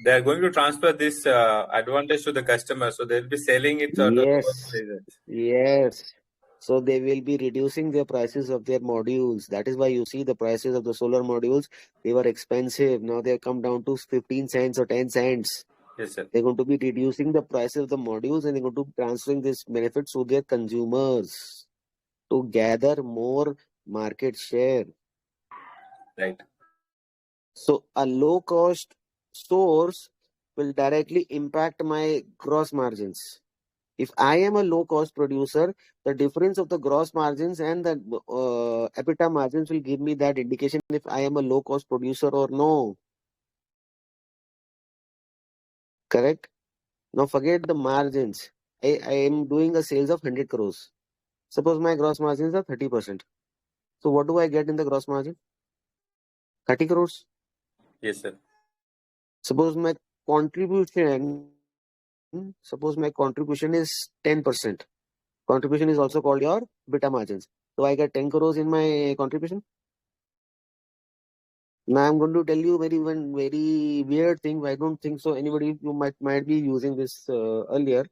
They're going to transfer this advantage to the customer, so they'll be selling it at a lower Yes. prices. Yes. So they will be reducing the prices of their modules. That is why you see the prices of the solar modules, they were expensive. Now they have come down to 15 cents or 10 cents. Yes, sir. They're going to be reducing the prices of the modules and they're going to be transferring this benefits to their consumers to gather more market share. Right. So a low cost source will directly impact my gross margins. If I am a low cost producer, the difference of the gross margins and the EBITDA margins will give me that indication if I am a low cost producer or no. Correct? Now forget the margins. I am doing a sales of 100 crores. Suppose my gross margins are 30%. So what do I get in the gross margin? 30 crores. Yes, sir. Suppose my contribution is 10%. Contribution is also called your beta margins. So I get 10 crores in my contribution. Now I'm going to tell you one very weird thing. I don't think so. Anybody you might be using this earlier.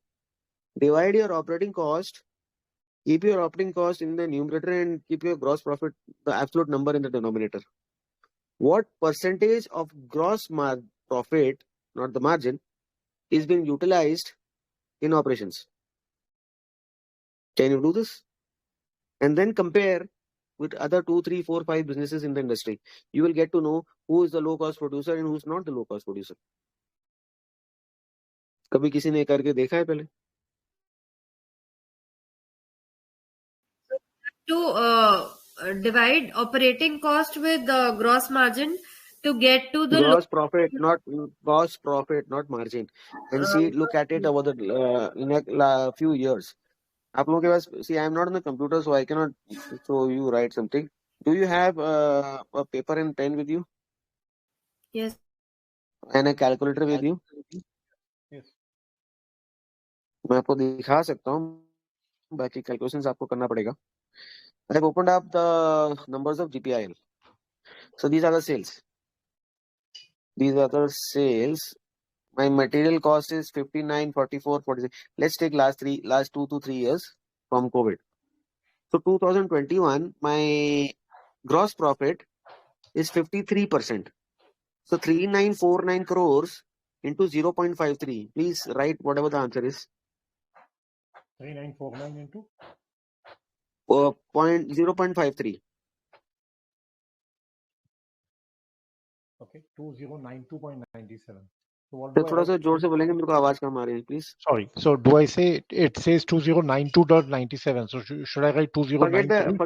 Divide your operating cost. Keep your operating cost in the numerator and keep your gross profit, the absolute number in the denominator. What percentage of gross profit, not the margin, is being utilized in operations? Can you do this? And then compare with other 2, 3, 4, 5 businesses in the industry. You will get to know who is the low cost producer and who is not the low cost producer. कभी किसी ने करके देखा है पहले? To divide operating cost with the gross margin to get to the Gross profit, not margin. And see, look at it over the in a few years. आप लोगों के पास, see, I am not on the computer, so I cannot show you write something. Do you have a paper and pen with you? Yes. And a calculator with you? Yes. मैं आपको दिखा सकता हूँ. बाकी calculations आपको करना पड़ेगा. I have opened up the numbers of GPIL. So these are the sales. My material cost is 59, 44, 46. Let's take last 2 to 3 years from COVID. So 2021, my gross profit is 53%. So 3949 crores into 0.53. Please write whatever the answer is. 3949 into 0.53. Okay, 2092.97. So what तो do I थोड़ा write? सा जोर से बोलेंगे, मेरे को आवाज कम आ रही है, please. Sorry. So do I say it says 2092.97? So should I write 2092?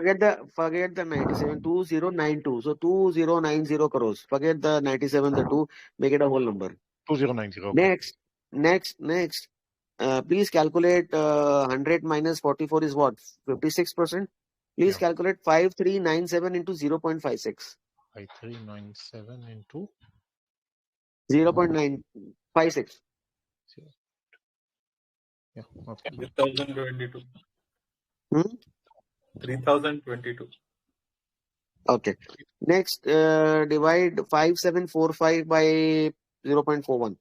Forget the 97. 2092. So 2090 crores. Forget the 97. The 2. Make it a whole number. 2090. Okay. Next. Please calculate 100 minus 44 is what? 56%. Please calculate 5397 into 0.56. 5397 into 0.956. Yeah. Okay. 3022. 3022. Okay. Next, divide 5745 by 0.41.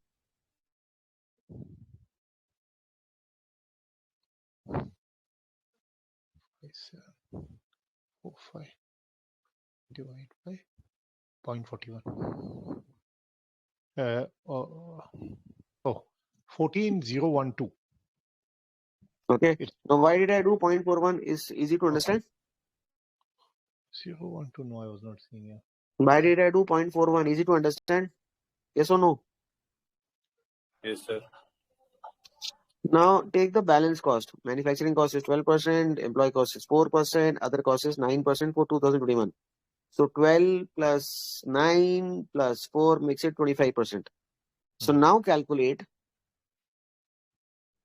Divide by 0.41. 14012. Okay. Now, why did I do 0.41? Is easy to understand. 012. No, I was not seeing here. Why did I do 0.41? Easy to understand. Yes or no? Yes, sir. Now take the balance cost. Manufacturing cost is 12%, employee cost is 4%, other cost is 9% for 2021. So 12 plus 9 plus 4 makes it 25%. So now calculate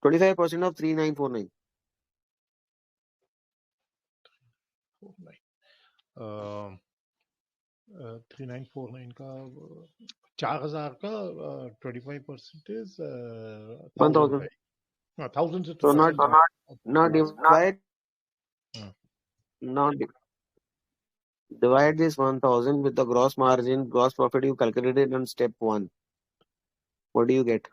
25% of 3949. 3949 का 4000 का 25% is 1000 1000. का 1000 से So 2000 not divide not divide this 1000 with the gross margin, gross profit you calculated on step 1. What do you get?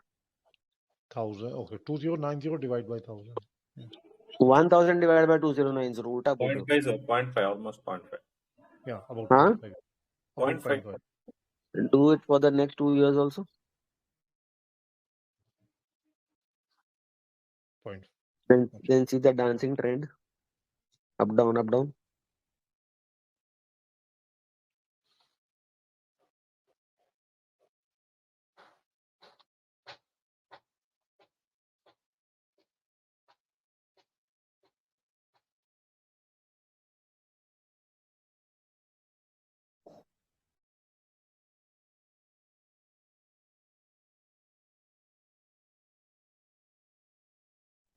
1000. Okay, 2090 divide by 1000. 1000 divided by 2090. Ulta बोल रहे हो. 0.5 sir, 0.5, almost 0.5. Yeah, about Huh? 0.5. About 0.5. 0.5. Do it for the next 2 years also. Point. Then see the dancing trend. Up down, up down.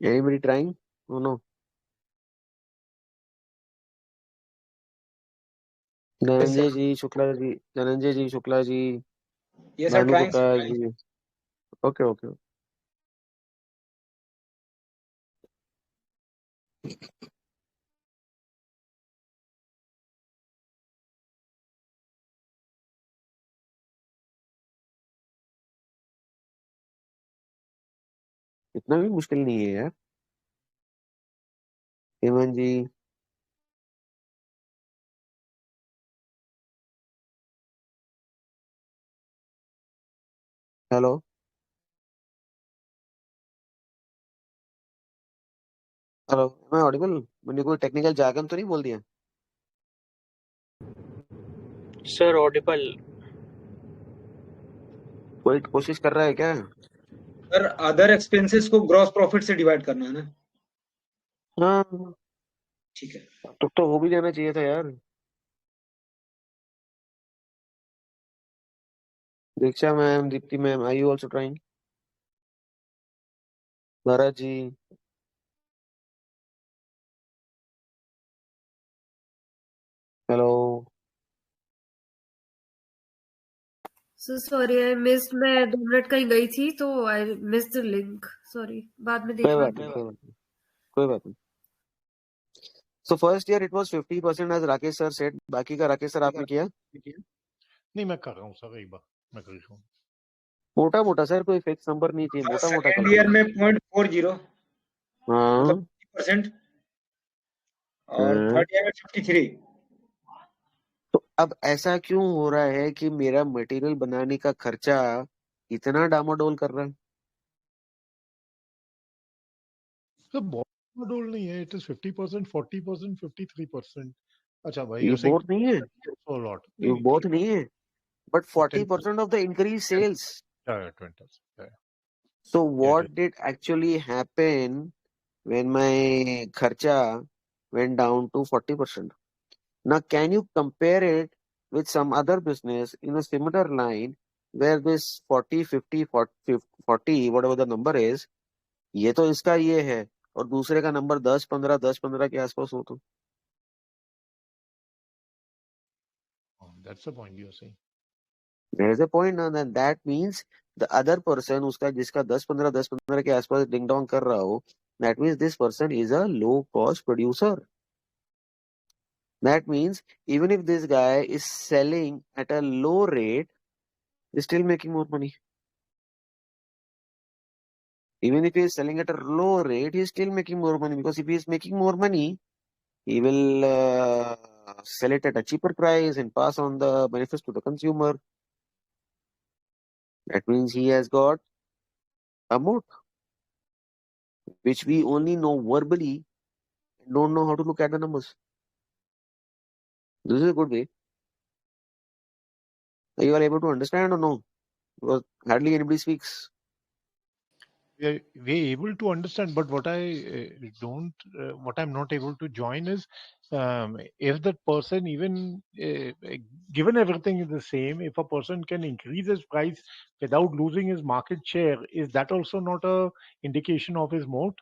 Anybody trying? Oh no. Dhananjay ji Shukla ji Yes, sir. Bhanu Trying. Gupta ji. Okay, okay. इतना भी मुश्किल नहीं है यार. हेमंत जी. Hello. Hello. मैं Audible? मैंने कोई technical jargon तो नहीं बोल दिया? Sir Audible. कोई कोशिश कर रहा है क्या? सर अदर एक्सपेंसेस को ग्रॉस प्रॉफिट से डिवाइड करना है ना. हाँ ठीक है. तो हो भी जाना चाहिए था यार. Diksha ma'am, Deepti ma'am, are you also trying? Bharat ji. Hello. So sorry, I missed. मैं 2 मिनट कहीं गई थी तो I missed the link. Sorry, बाद में कोई देखना. बात नहीं, कोई बात नहीं. So first year it was 50% as Rakesh sir said. बाकी का राकेश सर आपने किया? नहीं, मैं कर रहा हूँ सर, एक बार मैं कर रहा हूँ. मोटा मोटा सर, कोई फिक्स नंबर नहीं चाहिए. मोटा मोटा सेकेंड कर ईयर दो. में 0.40 हाँ. मतलब 50% और थर्ड ईयर में 53. तो अब ऐसा क्यों हो रहा है कि मेरा मटेरियल बनाने का खर्चा इतना डामाडोल कर रहा है? सर बहुत डोल नहीं है. It is 50%, 40%, 53%. अच्छा भाई, ये यू बोथ नहीं है. So lot. ये बोथ नहीं है. But 40% of the increased sales. Yeah, 20%. Yeah. So what did actually happen when my kharcha went down to 40%? Now, can you compare it with some other business in a similar line where this 40, 50, 40, whatever the number is, ये तो इसका ये है और दूसरे का number 10, 15 के आसपास हो तो? That's the point you are saying. There is a point now, then that means the other person उसका जिसका 10, 15 के आसपास डिंग डोंग कर रहा हो, that means this person is a low cost producer. That means even if this guy is selling at a low rate, he's still making more money. Even if he is selling at a low rate, he's still making more money, because if he is making more money, he will sell it at a cheaper price and pass on the benefits to the consumer. That means he has got a moat, which we only know verbally and don't know how to look at the numbers. This is a good way. Are you all able to understand or no? Because hardly anybody speaks. we're able to understand, but what what I'm not able to join is, if that person, even given everything is the same, if a person can increase his price without losing his market share, is that also not a indication of his moat?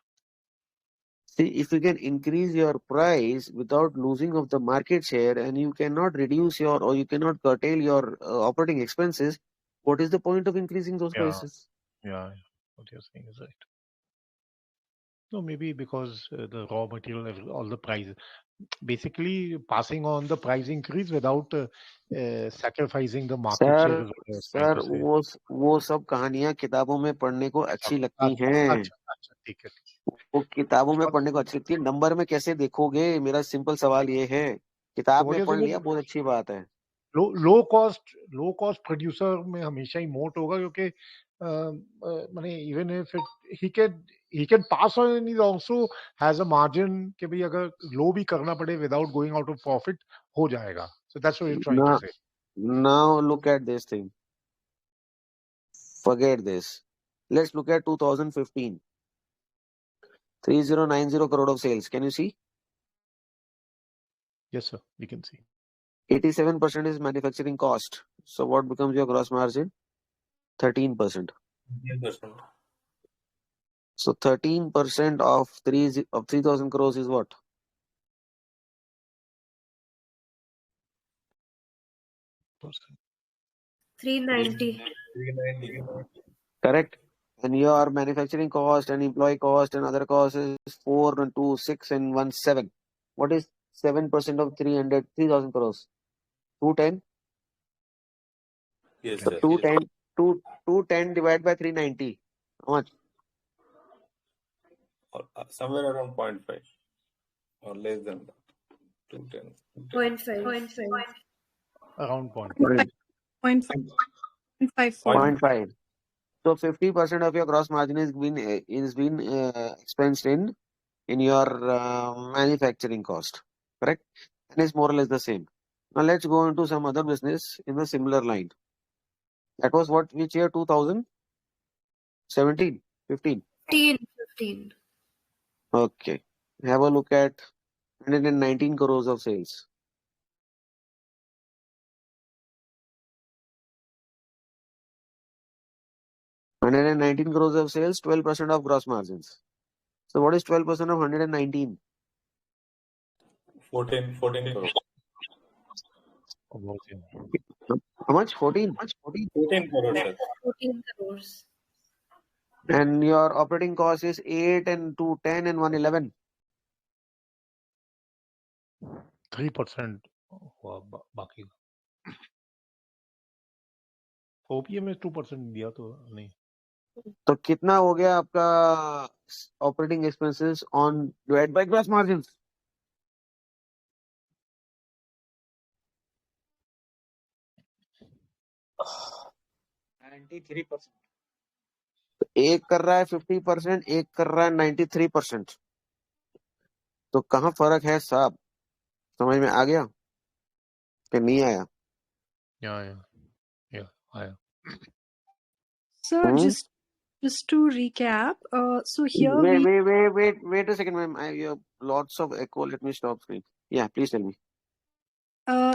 See, if you can increase your price without losing of the market share, and you cannot reduce your, or you cannot curtail your operating expenses, what is the point of increasing those Yeah, prices? yeah, what you're saying is right. No, maybe because the raw material, all the price, basically passing on the price increase without sacrificing the market share sir is what I was trying sir to say. वो सब कहानियां किताबों में पढ़ने को अच्छी लगती अच्छा हैं। अच्छा अच्छा, ठीक है। वो किताबों में पढ़ने को अच्छी लगती है, नंबर में कैसे देखोगे? मेरा सिंपल सवाल ये है, तो किताब what में you're पढ़ saying लिया, is बहुत अच्छी बात है। लो कॉस्ट प्रोड्यूसर में हमेशा ही मोट होगा, क्योंकि माने even if he can pass on, and he also has a margin कि भाई अगर लो भी करना पड़े without going out of profit हो जाएगा. So that's what you're trying to say. Now look at this thing. Forget this. Let's look at 2015. 3090 crore of sales. Can you see? Yes, sir. We can see. 87% is manufacturing cost. So what becomes your gross margin? 13%. 13%. So 13% of 3000 crores is what? 390. 390. Correct. And your manufacturing cost and employee cost and other costs is 4 and 2, 6 and 1, 7. What is 7% of 3,000 crores? 210. Yes, So sir. 210 divided by 390. How much? Or, somewhere around 0.5 or less than that. 210. 0.5. Around 0.5. 0.54. 0.5. So 50% of your gross margin is been expensed in your manufacturing cost, correct? And it's more or less the same. Now let's go into some other business in the similar line. That was what, which year? 2017, 15. 15. Okay. Have a look at 119 crores of sales. 119 crores of sales, 12% of gross margins. So what is 12% of 119? 14 crores. How much? 14? 14 crores, sir. 14 crores. And your operating cost is 8 and 2, 10 and 111. 3% हुआ बाकी OPM में 2% दिया तो नहीं. तो कितना हो गया आपका operating expenses on divide by gross margin? एक कर रहा है 50%, एक कर रहा है 93%. तो कहाँ फर्क है साहब? समझ में आ गया कि नहीं आया? Yeah, आया. Sir, just to recap, so here Wait a second, ma'am. I have lots of echo. Let me stop screen. Yeah, please tell me.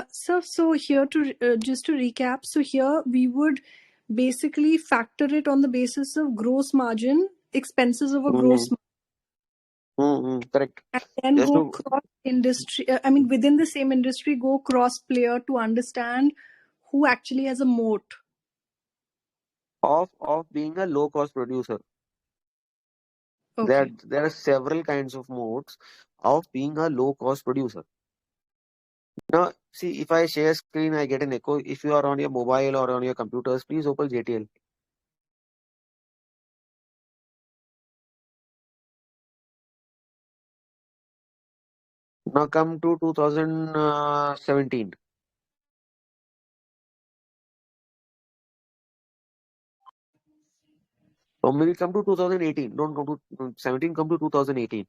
so here to just to recap, so here we would basically factor it on the basis of gross margin, expenses over gross margin, Correct. and then Just go to cross industry. Within the same industry, go cross player to understand who actually has a moat. of being a low cost producer. Okay. There are several kinds of modes of being a low cost producer. Now, see, if I share screen, I get an echo. If you are on your mobile or on your computers, please open JTL. Now come to 2017. Or maybe come to 2018. Don't come to 17, come to 2018.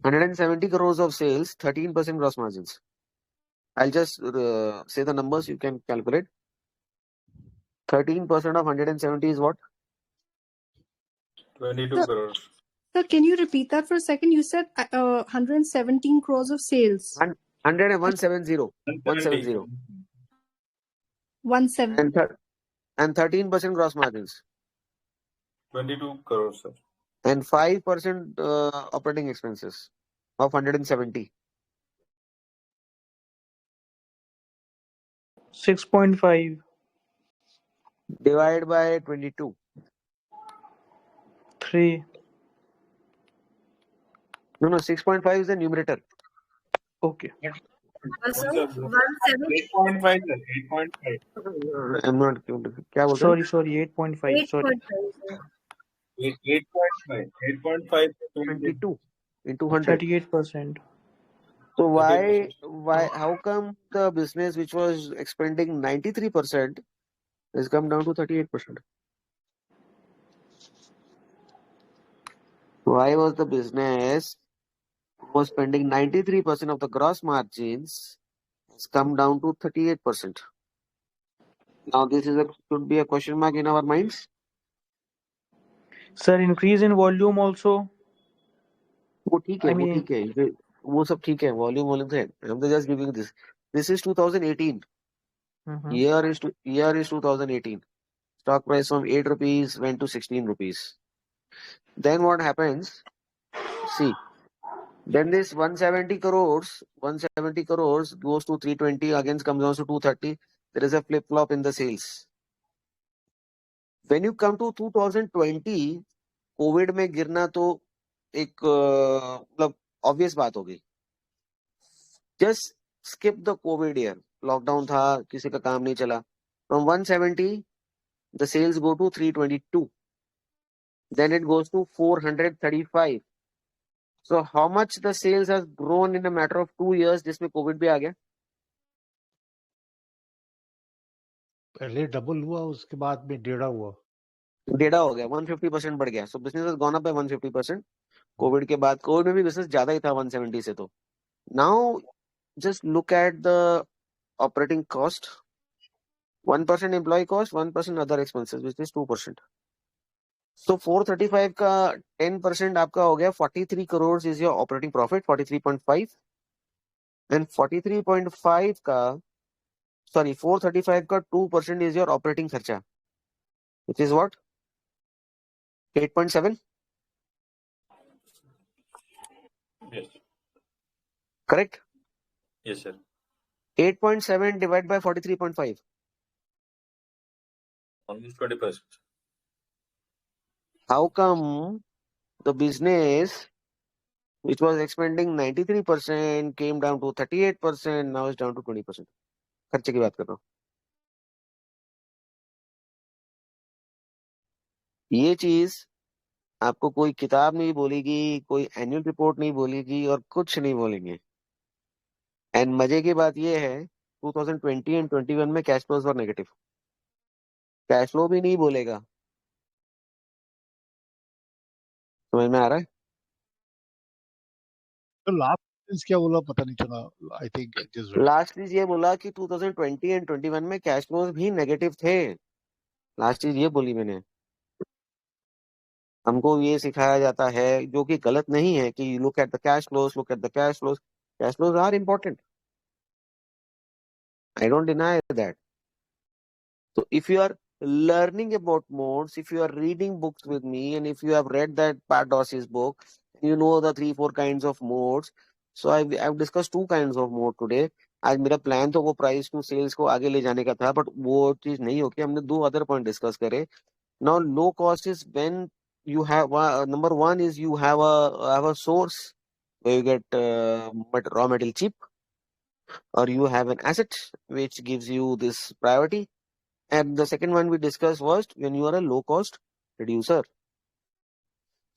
170 crores of sales, 13% gross margins. I'll just say the numbers, you can calculate. 13% of 170 is what? 22 Sir, crores. sir, can you repeat that for a second? You said 117 crores of sales. 100 and 170. 170. 170. 17. And 13% gross margins. 22 crores, sir. And 5% operating expenses of 170. 6.5. Divide by 22. 3. No, 6.5 is the numerator. Okay. Also, Sir, 170, 8.5, sir. 8.5. I'm not. क्या बोल रहे हैं? Sorry, 8.5. Sorry. 8.5, sir. 8.5. 8.5. 22 into 100. 38%. So how come the business which was expending 93% has come down to 38%? Why was the business was spending 93% of the gross margins has come down to 38%? Now this should be a question mark in our minds. Sir, increase in volume also. वो ठीक है, I वो mean, ठीक है, वो सब ठीक है, volume है. I'm just giving this. This is 2018. Year is 2018. Stock price from 8 rupees went to 16 rupees. Then what happens? See, then this 170 crores goes to 320, again comes down to 230. There is a flip flop in the sales. When you come to 2020, covid में गिरना तो एक मतलब obvious बात हो गई. Just skip the covid year, lockdown था, किसी का काम नहीं चला. From 170 the sales go to 322, then it goes to 435. So how much the sales has grown in a matter of 2 years, जिसमें कोविड भी आ गया. पहले डबल हुआ, उसके बाद में डेढ़ा हुआ. डेढ़ा हो गया, 150% बढ़ गया. सो business has gone up by 150%. Covid के बाद, कोविड में भी बिजनेस ज्यादा ही था 170 से. तो now just look at the operating cost. 1% employee cost, 1% other expenses, which is 2%. So 435 का 10% आपका हो गया 43 crores is your operating profit, 43.5. And 43.5 का, sorry, 435 का 2% is your operating खर्चा, which is what? 8.7. Yes. Correct? Yes, sir. 8.7 divided by 43.5. Almost 20%. How come the business which was expending 93% came down to 38%, now is down to 20%? खर्चे की बात कर रहा हूँ. ये चीज आपको कोई किताब नहीं बोलेगी, कोई एनुअल रिपोर्ट नहीं बोलेगी, और कुछ नहीं बोलेंगे. एंड मजे की बात ये है, 2020 एंड 21 में कैश फ्लोज वर नेगेटिव. कैश फ्लो भी नहीं बोलेगा. समझ में आ रहा है? तो लास्ट क्या बोला पता नहीं चला. आई थिंक जस्ट लास्ट चीज ये बोला कि 2020 एंड 21 में कैश फ्लोज भी नेगेटिव थे. लास्ट चीज ये बोली मैंने. हमको ये सिखाया जाता है, जो कि गलत नहीं है, कि look at the cash flows, look at the cash flows. Cash flows are important, I don't deny that. So if you are learning about modes, if you are reading books with me, and if you have read that Pat Dossie's book, you know the 3-4 kinds of modes. So I've discussed 2 kinds of mode today. आज मेरा plan तो वो price to sales को आगे ले जाने का था, बट वो चीज नहीं होगी. हमने 2 अदर पॉइंट डिस्कस करे. Now low cost is when you have number 1 is you have a source where you get raw material cheap, or you have an asset which gives you this priority. And the second one we discussed was when you are a low cost producer.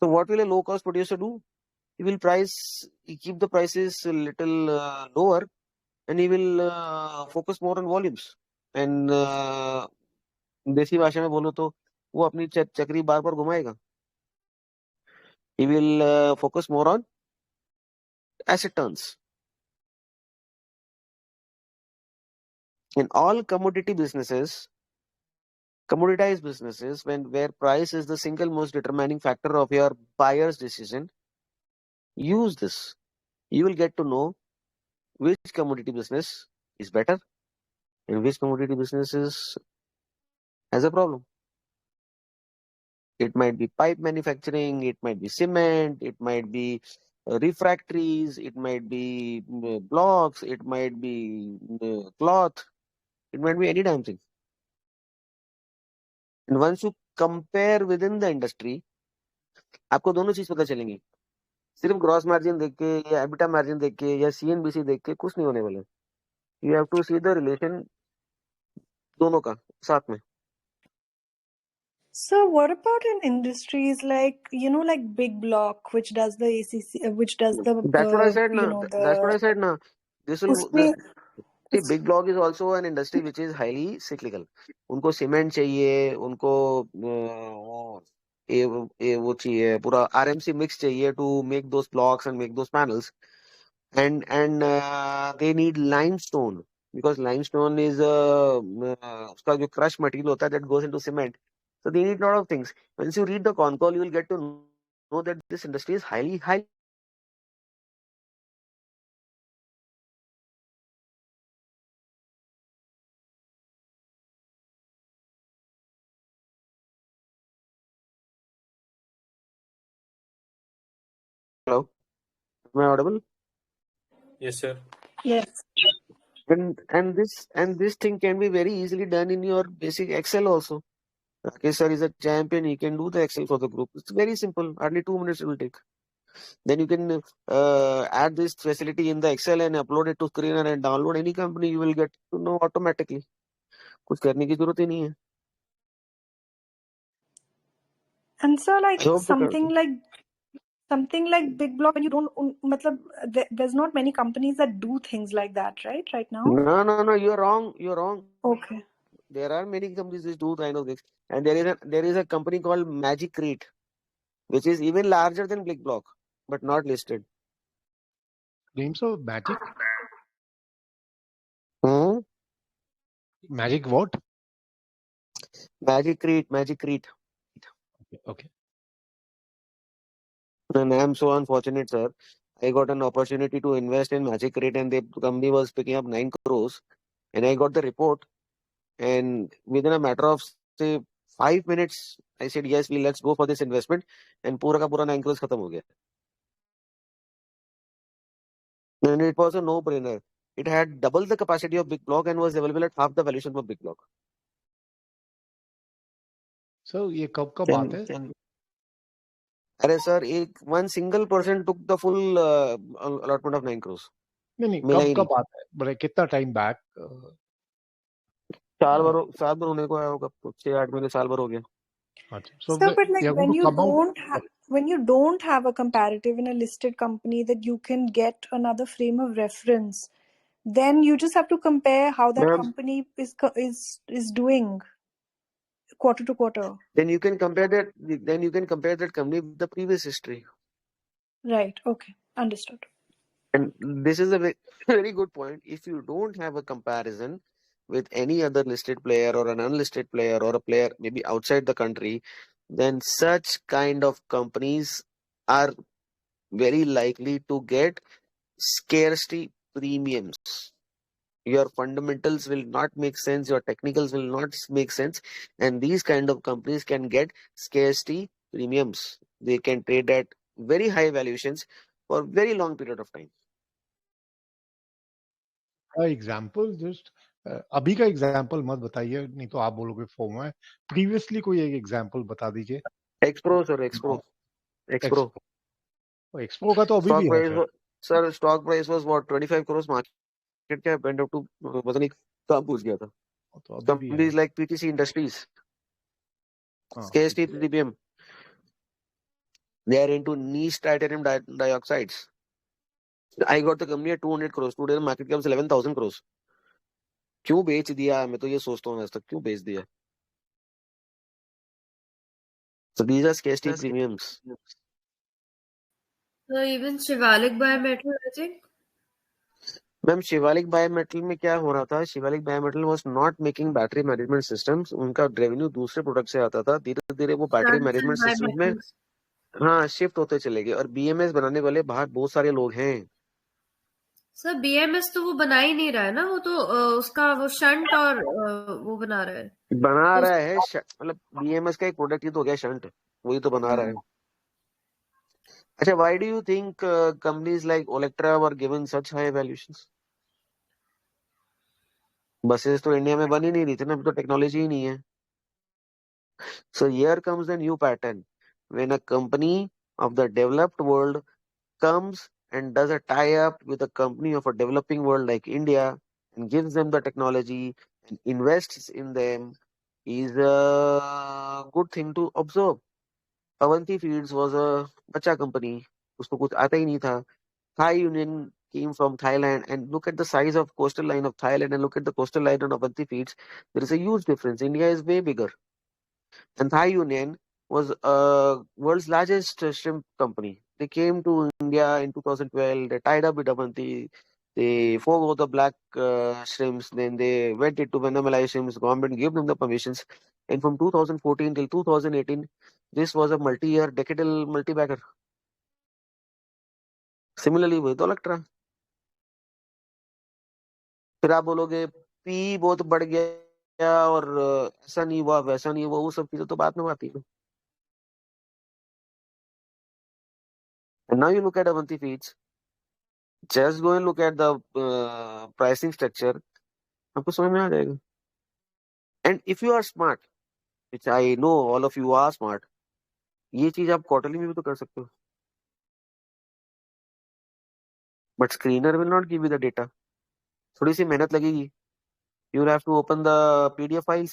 So what will a low cost producer do? He will keep the prices a little lower, and he will focus more on volumes. And देसी भाषा में बोलो तो वो अपनी चक्री बार बार घुमाएगा. He will focus more on asset turns. In all commodity businesses, Commoditized businesses, where price is the single most determining factor of your buyer's decision, use this. You will get to know which commodity business is better and which commodity business has a problem. It might be pipe manufacturing, it might be cement, it might be refractories, it might be blocks, it might be cloth, it might be any damn thing. And once you compare within the industry, आपको दोनों चीज पता चलेंगी. सिर्फ gross margin देख के या EBITDA margin देख के या सीएनबीसी देख के कुछ नहीं होने वाला. You have to see the relation दोनों का साथ में. So what about in industries like, like Big Block, which does the ACC, which does the, That's what I said now. That's what I the, said now. This will उसमें, See, big block is also an industry which is highly cyclical. उनको cement चाहिए, उनको वो चाहिए, पूरा RMC mix चाहिए to make those blocks and make those panels, and they need limestone because limestone is उसका जो crush material होता है that goes into cement. So they need a lot of things. Once you read the con call, you will get to know that this industry is highly Hello, am I audible? Yes, sir. yes. And this thing can be very easily done in your basic Excel also. Rakesh sir is a champion. He can do the Excel for the group. It's very simple. Hardly 2 minutes it will take. Then you can add this facility in the Excel and upload it to screener and download any company. You will get to know automatically. कुछ करने की जरूरत ही नहीं है. And so like I hope something like Big Block, when you don't, there's not many companies that do things like that, right now? No, you're wrong. You're wrong. Okay. There are many companies which do kind of things, and there is a company called Magic Crate, which is even larger than Big Block, but not listed. Names of Magic? Hmm? Magic what? Magic Crate. Okay. And I am so unfortunate, sir. I got an opportunity to invest in Magic Crate, and the company was picking up 9 crores. And I got the report, and within a matter of say 5 minutes, I said yes, let's go for this investment, and पूरा का पूरा 9 crores खत्म हो गया. And it was a no-brainer. It had double the capacity of Big Block and was available at half the valuation of Big Block. So ये कब का बात है? अरे sir, one single person took the full allotment of 9 crores. नहीं मिला कब ही का नहीं. बात है? बड़े कितना टाइम बैक? साल भर होने को आया होगा. 6-8 महीने, साल भर हो गया. So, but like when you don't have a comparative in a listed company that you can get another frame of reference, then you just have to compare how that company is doing quarter to quarter. Then you can compare that. Then you can compare that company with the previous history. Right. Okay. Understood. And this is a very good point. If you don't have a comparison with any other listed player or an unlisted player or a player maybe outside the country, then such kind of companies are very likely to get scarcity premiums. Your fundamentals will not make sense, your technicals will not make sense, and these kind of companies can get scarcity premiums. They can trade at very high valuations for a very long period of time. Example just अभी का example मत बताइए, नहीं तो आप बोलोगे FOMO है. Previously कोई एक एग्जाम्पल बता दीजिए. एक्सप्रो सर, एक्सप्रो का तो अभी भी है sir. Stock price was what 25 crores, market cap went up to पता नहीं कहां पहुंच गया था. तो अभी भी companies like PTC Industries, KST PPM, they are into niche titanium dioxides. I got the company at 200 crores. Today the market cap is 11,000 crores. क्यों बेच दिया? मैं तो ये सोचता हूँ आज तक क्यों बेच दिया. So these are scarcity premiums. So even Shivalik Biometal, I think. Ma'am Shivalik biometal में क्या हो रहा था, Shivalik biometal was not making battery management systems, उनका रेवेन्यू दूसरे प्रोडक्ट से आता था, धीरे धीरे वो battery Suns and management system में bimetals. हाँ शिफ्ट होते चले गए, और बीएमएस बनाने वाले बाहर बहुत सारे लोग हैं। सर बीएमएस तो वो बना ही नहीं रहा है ना, वो तो उसका वो शंट और वो बना रहा है बना तो रहा है मतलब बीएमएस का एक प्रोडक्ट ही तो हो गया शंट, वही तो बना रहा है। अच्छा, why do you think companies like Olectra were given such high valuations? Buses तो इंडिया में बन ही नहीं रही थी ना, अभी तो टेक्नोलॉजी ही नहीं है। So here comes the new pattern. When a company of the developed world comes and does a tie-up with a company of a developing world like India and gives them the technology and invests in them, is a good thing to observe. Avanti Feeds was a bacha company. उसको कुछ आता ही नहीं था. Thai Union came from Thailand, and look at the size of coastal line of Thailand and look at the coastal line of Avanti Feeds. There is a huge difference. India is way bigger. And Thai Union was world's largest shrimp company. They came to India in 2012. They tied up with Avanti. They forgo the black shrimps. Then they went into Venemalai shrimps. Government gave them the permissions. And from 2014 till 2018, this was a multi-year, decadal multi-bagger. Similarly, with Electra. फिर आप बोलोगे P बहुत बढ़ गया और ऐसा नहीं हुआ वैसा नहीं हुआ, वो सब चीजें तो बाद में आती है. And now you look at Avanti Feeds. Just go and look at the pricing structure, आपको समझ में आ जाएगा. And if you are smart, which I know all of you are smart, ये चीज आप क्वार्टरली में भी तो कर सकते हो. But screener will not give you the data. थोड़ी सी मेहनत लगेगी. You will have to open the PDF files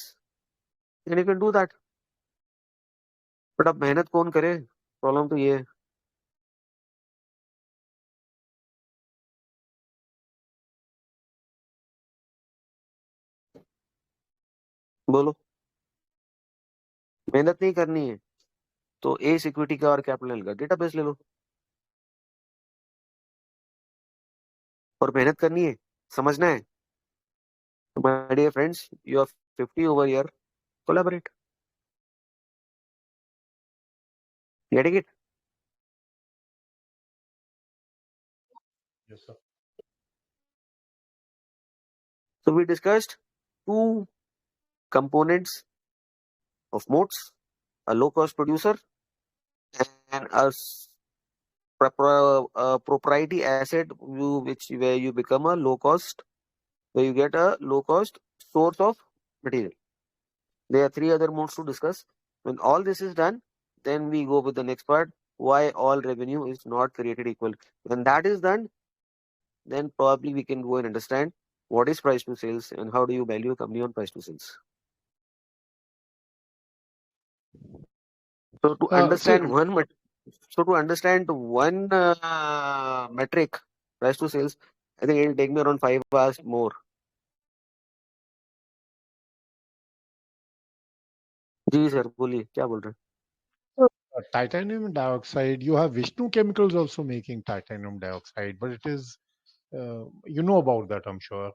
and you can do that. But अब मेहनत कौन करे, प्रॉब्लम तो ये है. बोलो, मेहनत नहीं करनी है तो एस इक्विटी का और कैपिटल का डेटाबेस ले लो. और मेहनत करनी है, समझना है, तो my dear friends, you are 50 over here, collaborate. Getting it? Yes, sir. So we discussed two components of moats: a low-cost producer and a proprietary asset where you become a low-cost, where you get a low-cost source of material. There are three other modes to discuss. When all this is done, then we go with the next part: why all revenue is not created equal. When that is done, then probably we can go and understand what is price to sales and how do you value a company on price to sales. So to understand one metric, price to sales, I think it'll take me around 5 hours more. Ji sir बोलिए, क्या बोल रहे हैं? Titanium dioxide, you have Vishnu Chemicals also making titanium dioxide, but it is, you know about that, I'm sure.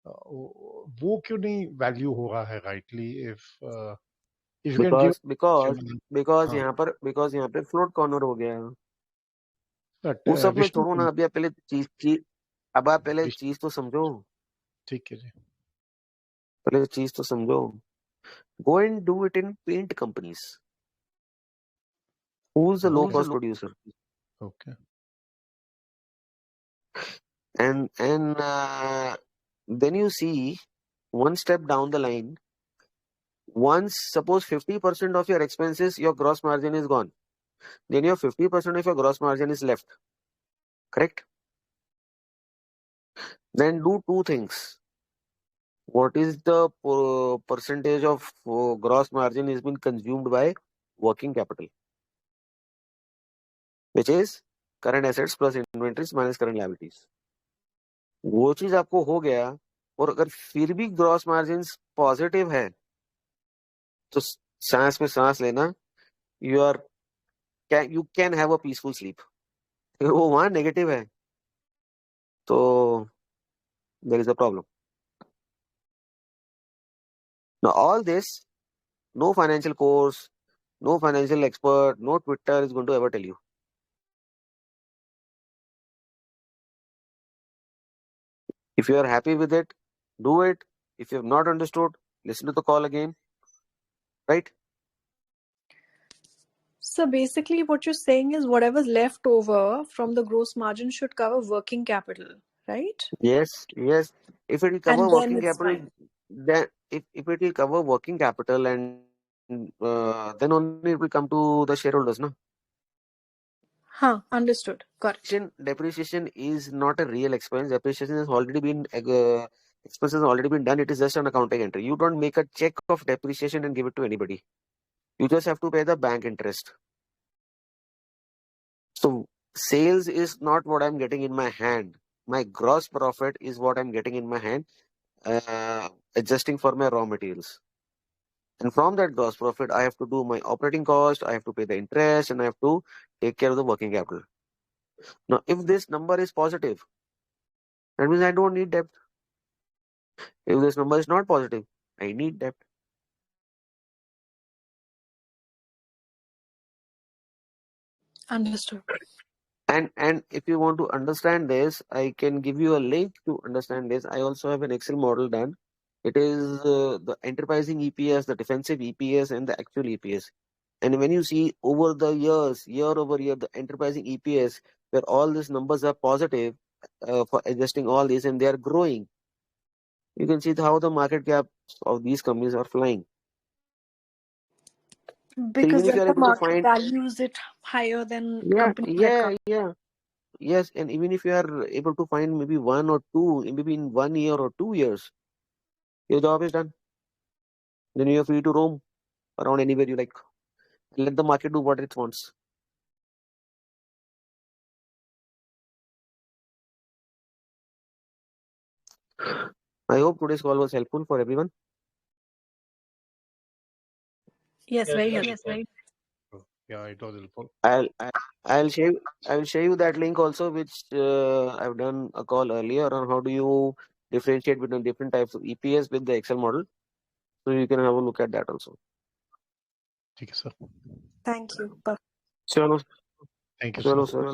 वो क्यों नहीं value हो रहा है rightly if you can give because हाँ, यहाँ पे फ्लोट कॉर्नर हो गया है. but वो सब में विष्णु छोड़ो ना, अभी आप पहले अब आप पहले चीज तो समझो. ठीक है जी. पहले चीज तो समझो. Go and do it in paint companies. Who's the low cost producer? Okay. And then you see one step down the line. Once suppose 50% of your expenses, your gross margin is gone. Then your 50% of your gross margin is left. Correct? Then do two things. What is the percentage of gross margin is been consumed by working capital, which is current assets plus inventories minus current liabilities. वो चीज आपको हो गया, और अगर फिर भी gross margin positive है तो सांस में सांस लेना. You can have a peaceful sleep. वो वहां नेगेटिव है तो there is a problem. Now, all this, no financial course, no financial expert, no Twitter is going to ever tell you. If you are happy with it, do it. If you have not understood, listen to the call again, right? So basically, what you're saying is whatever's left over from the gross margin should cover working capital, right? Yes, yes. If it will cover And then working it's capital, fine. then if it will cover working capital, and then only it will come to the shareholders, no? Huh, understood. Got it. Depreciation is not a real expense. Depreciation has already been expenses has already been done. It is just an accounting entry. You don't make a check of depreciation and give it to anybody. You just have to pay the bank interest. So sales is not what I'm getting in my hand. My gross profit is what I'm getting in my hand, adjusting for my raw materials. And from that gross profit, I have to do my operating cost, I have to pay the interest, and I have to take care of the working capital. Now, if this number is positive, that means I don't need debt. If this number is not positive, I need debt. Understood. And if you want to understand this, I can give you a link to understand this. I also have an Excel model done. It is the enterprising EPS, the defensive EPS, and the actual EPS. And when you see over the years, year over year, the enterprising EPS, where all these numbers are positive for adjusting all these, and they are growing, you can see how the market caps of these companies are flying. So Because even if then you are the able to market find, values it higher than yeah, companies that come. yes, and even if you are able to find maybe one or two, maybe in 1 year or 2 years, your job is done. Then you are free to roam around anywhere you like. Let the market do what it wants. I hope today's call was helpful for everyone. Yes, very helpful. Yes, very. Yeah, it was helpful. I'll share I'll share you that link also, which I've done a call earlier on how do you differentiate between different types of EPS with the Excel model. So you can have a look at that also. ठीक है sir. Thank you. Perfect. Chalo, Thank you, chalo, sir. sir.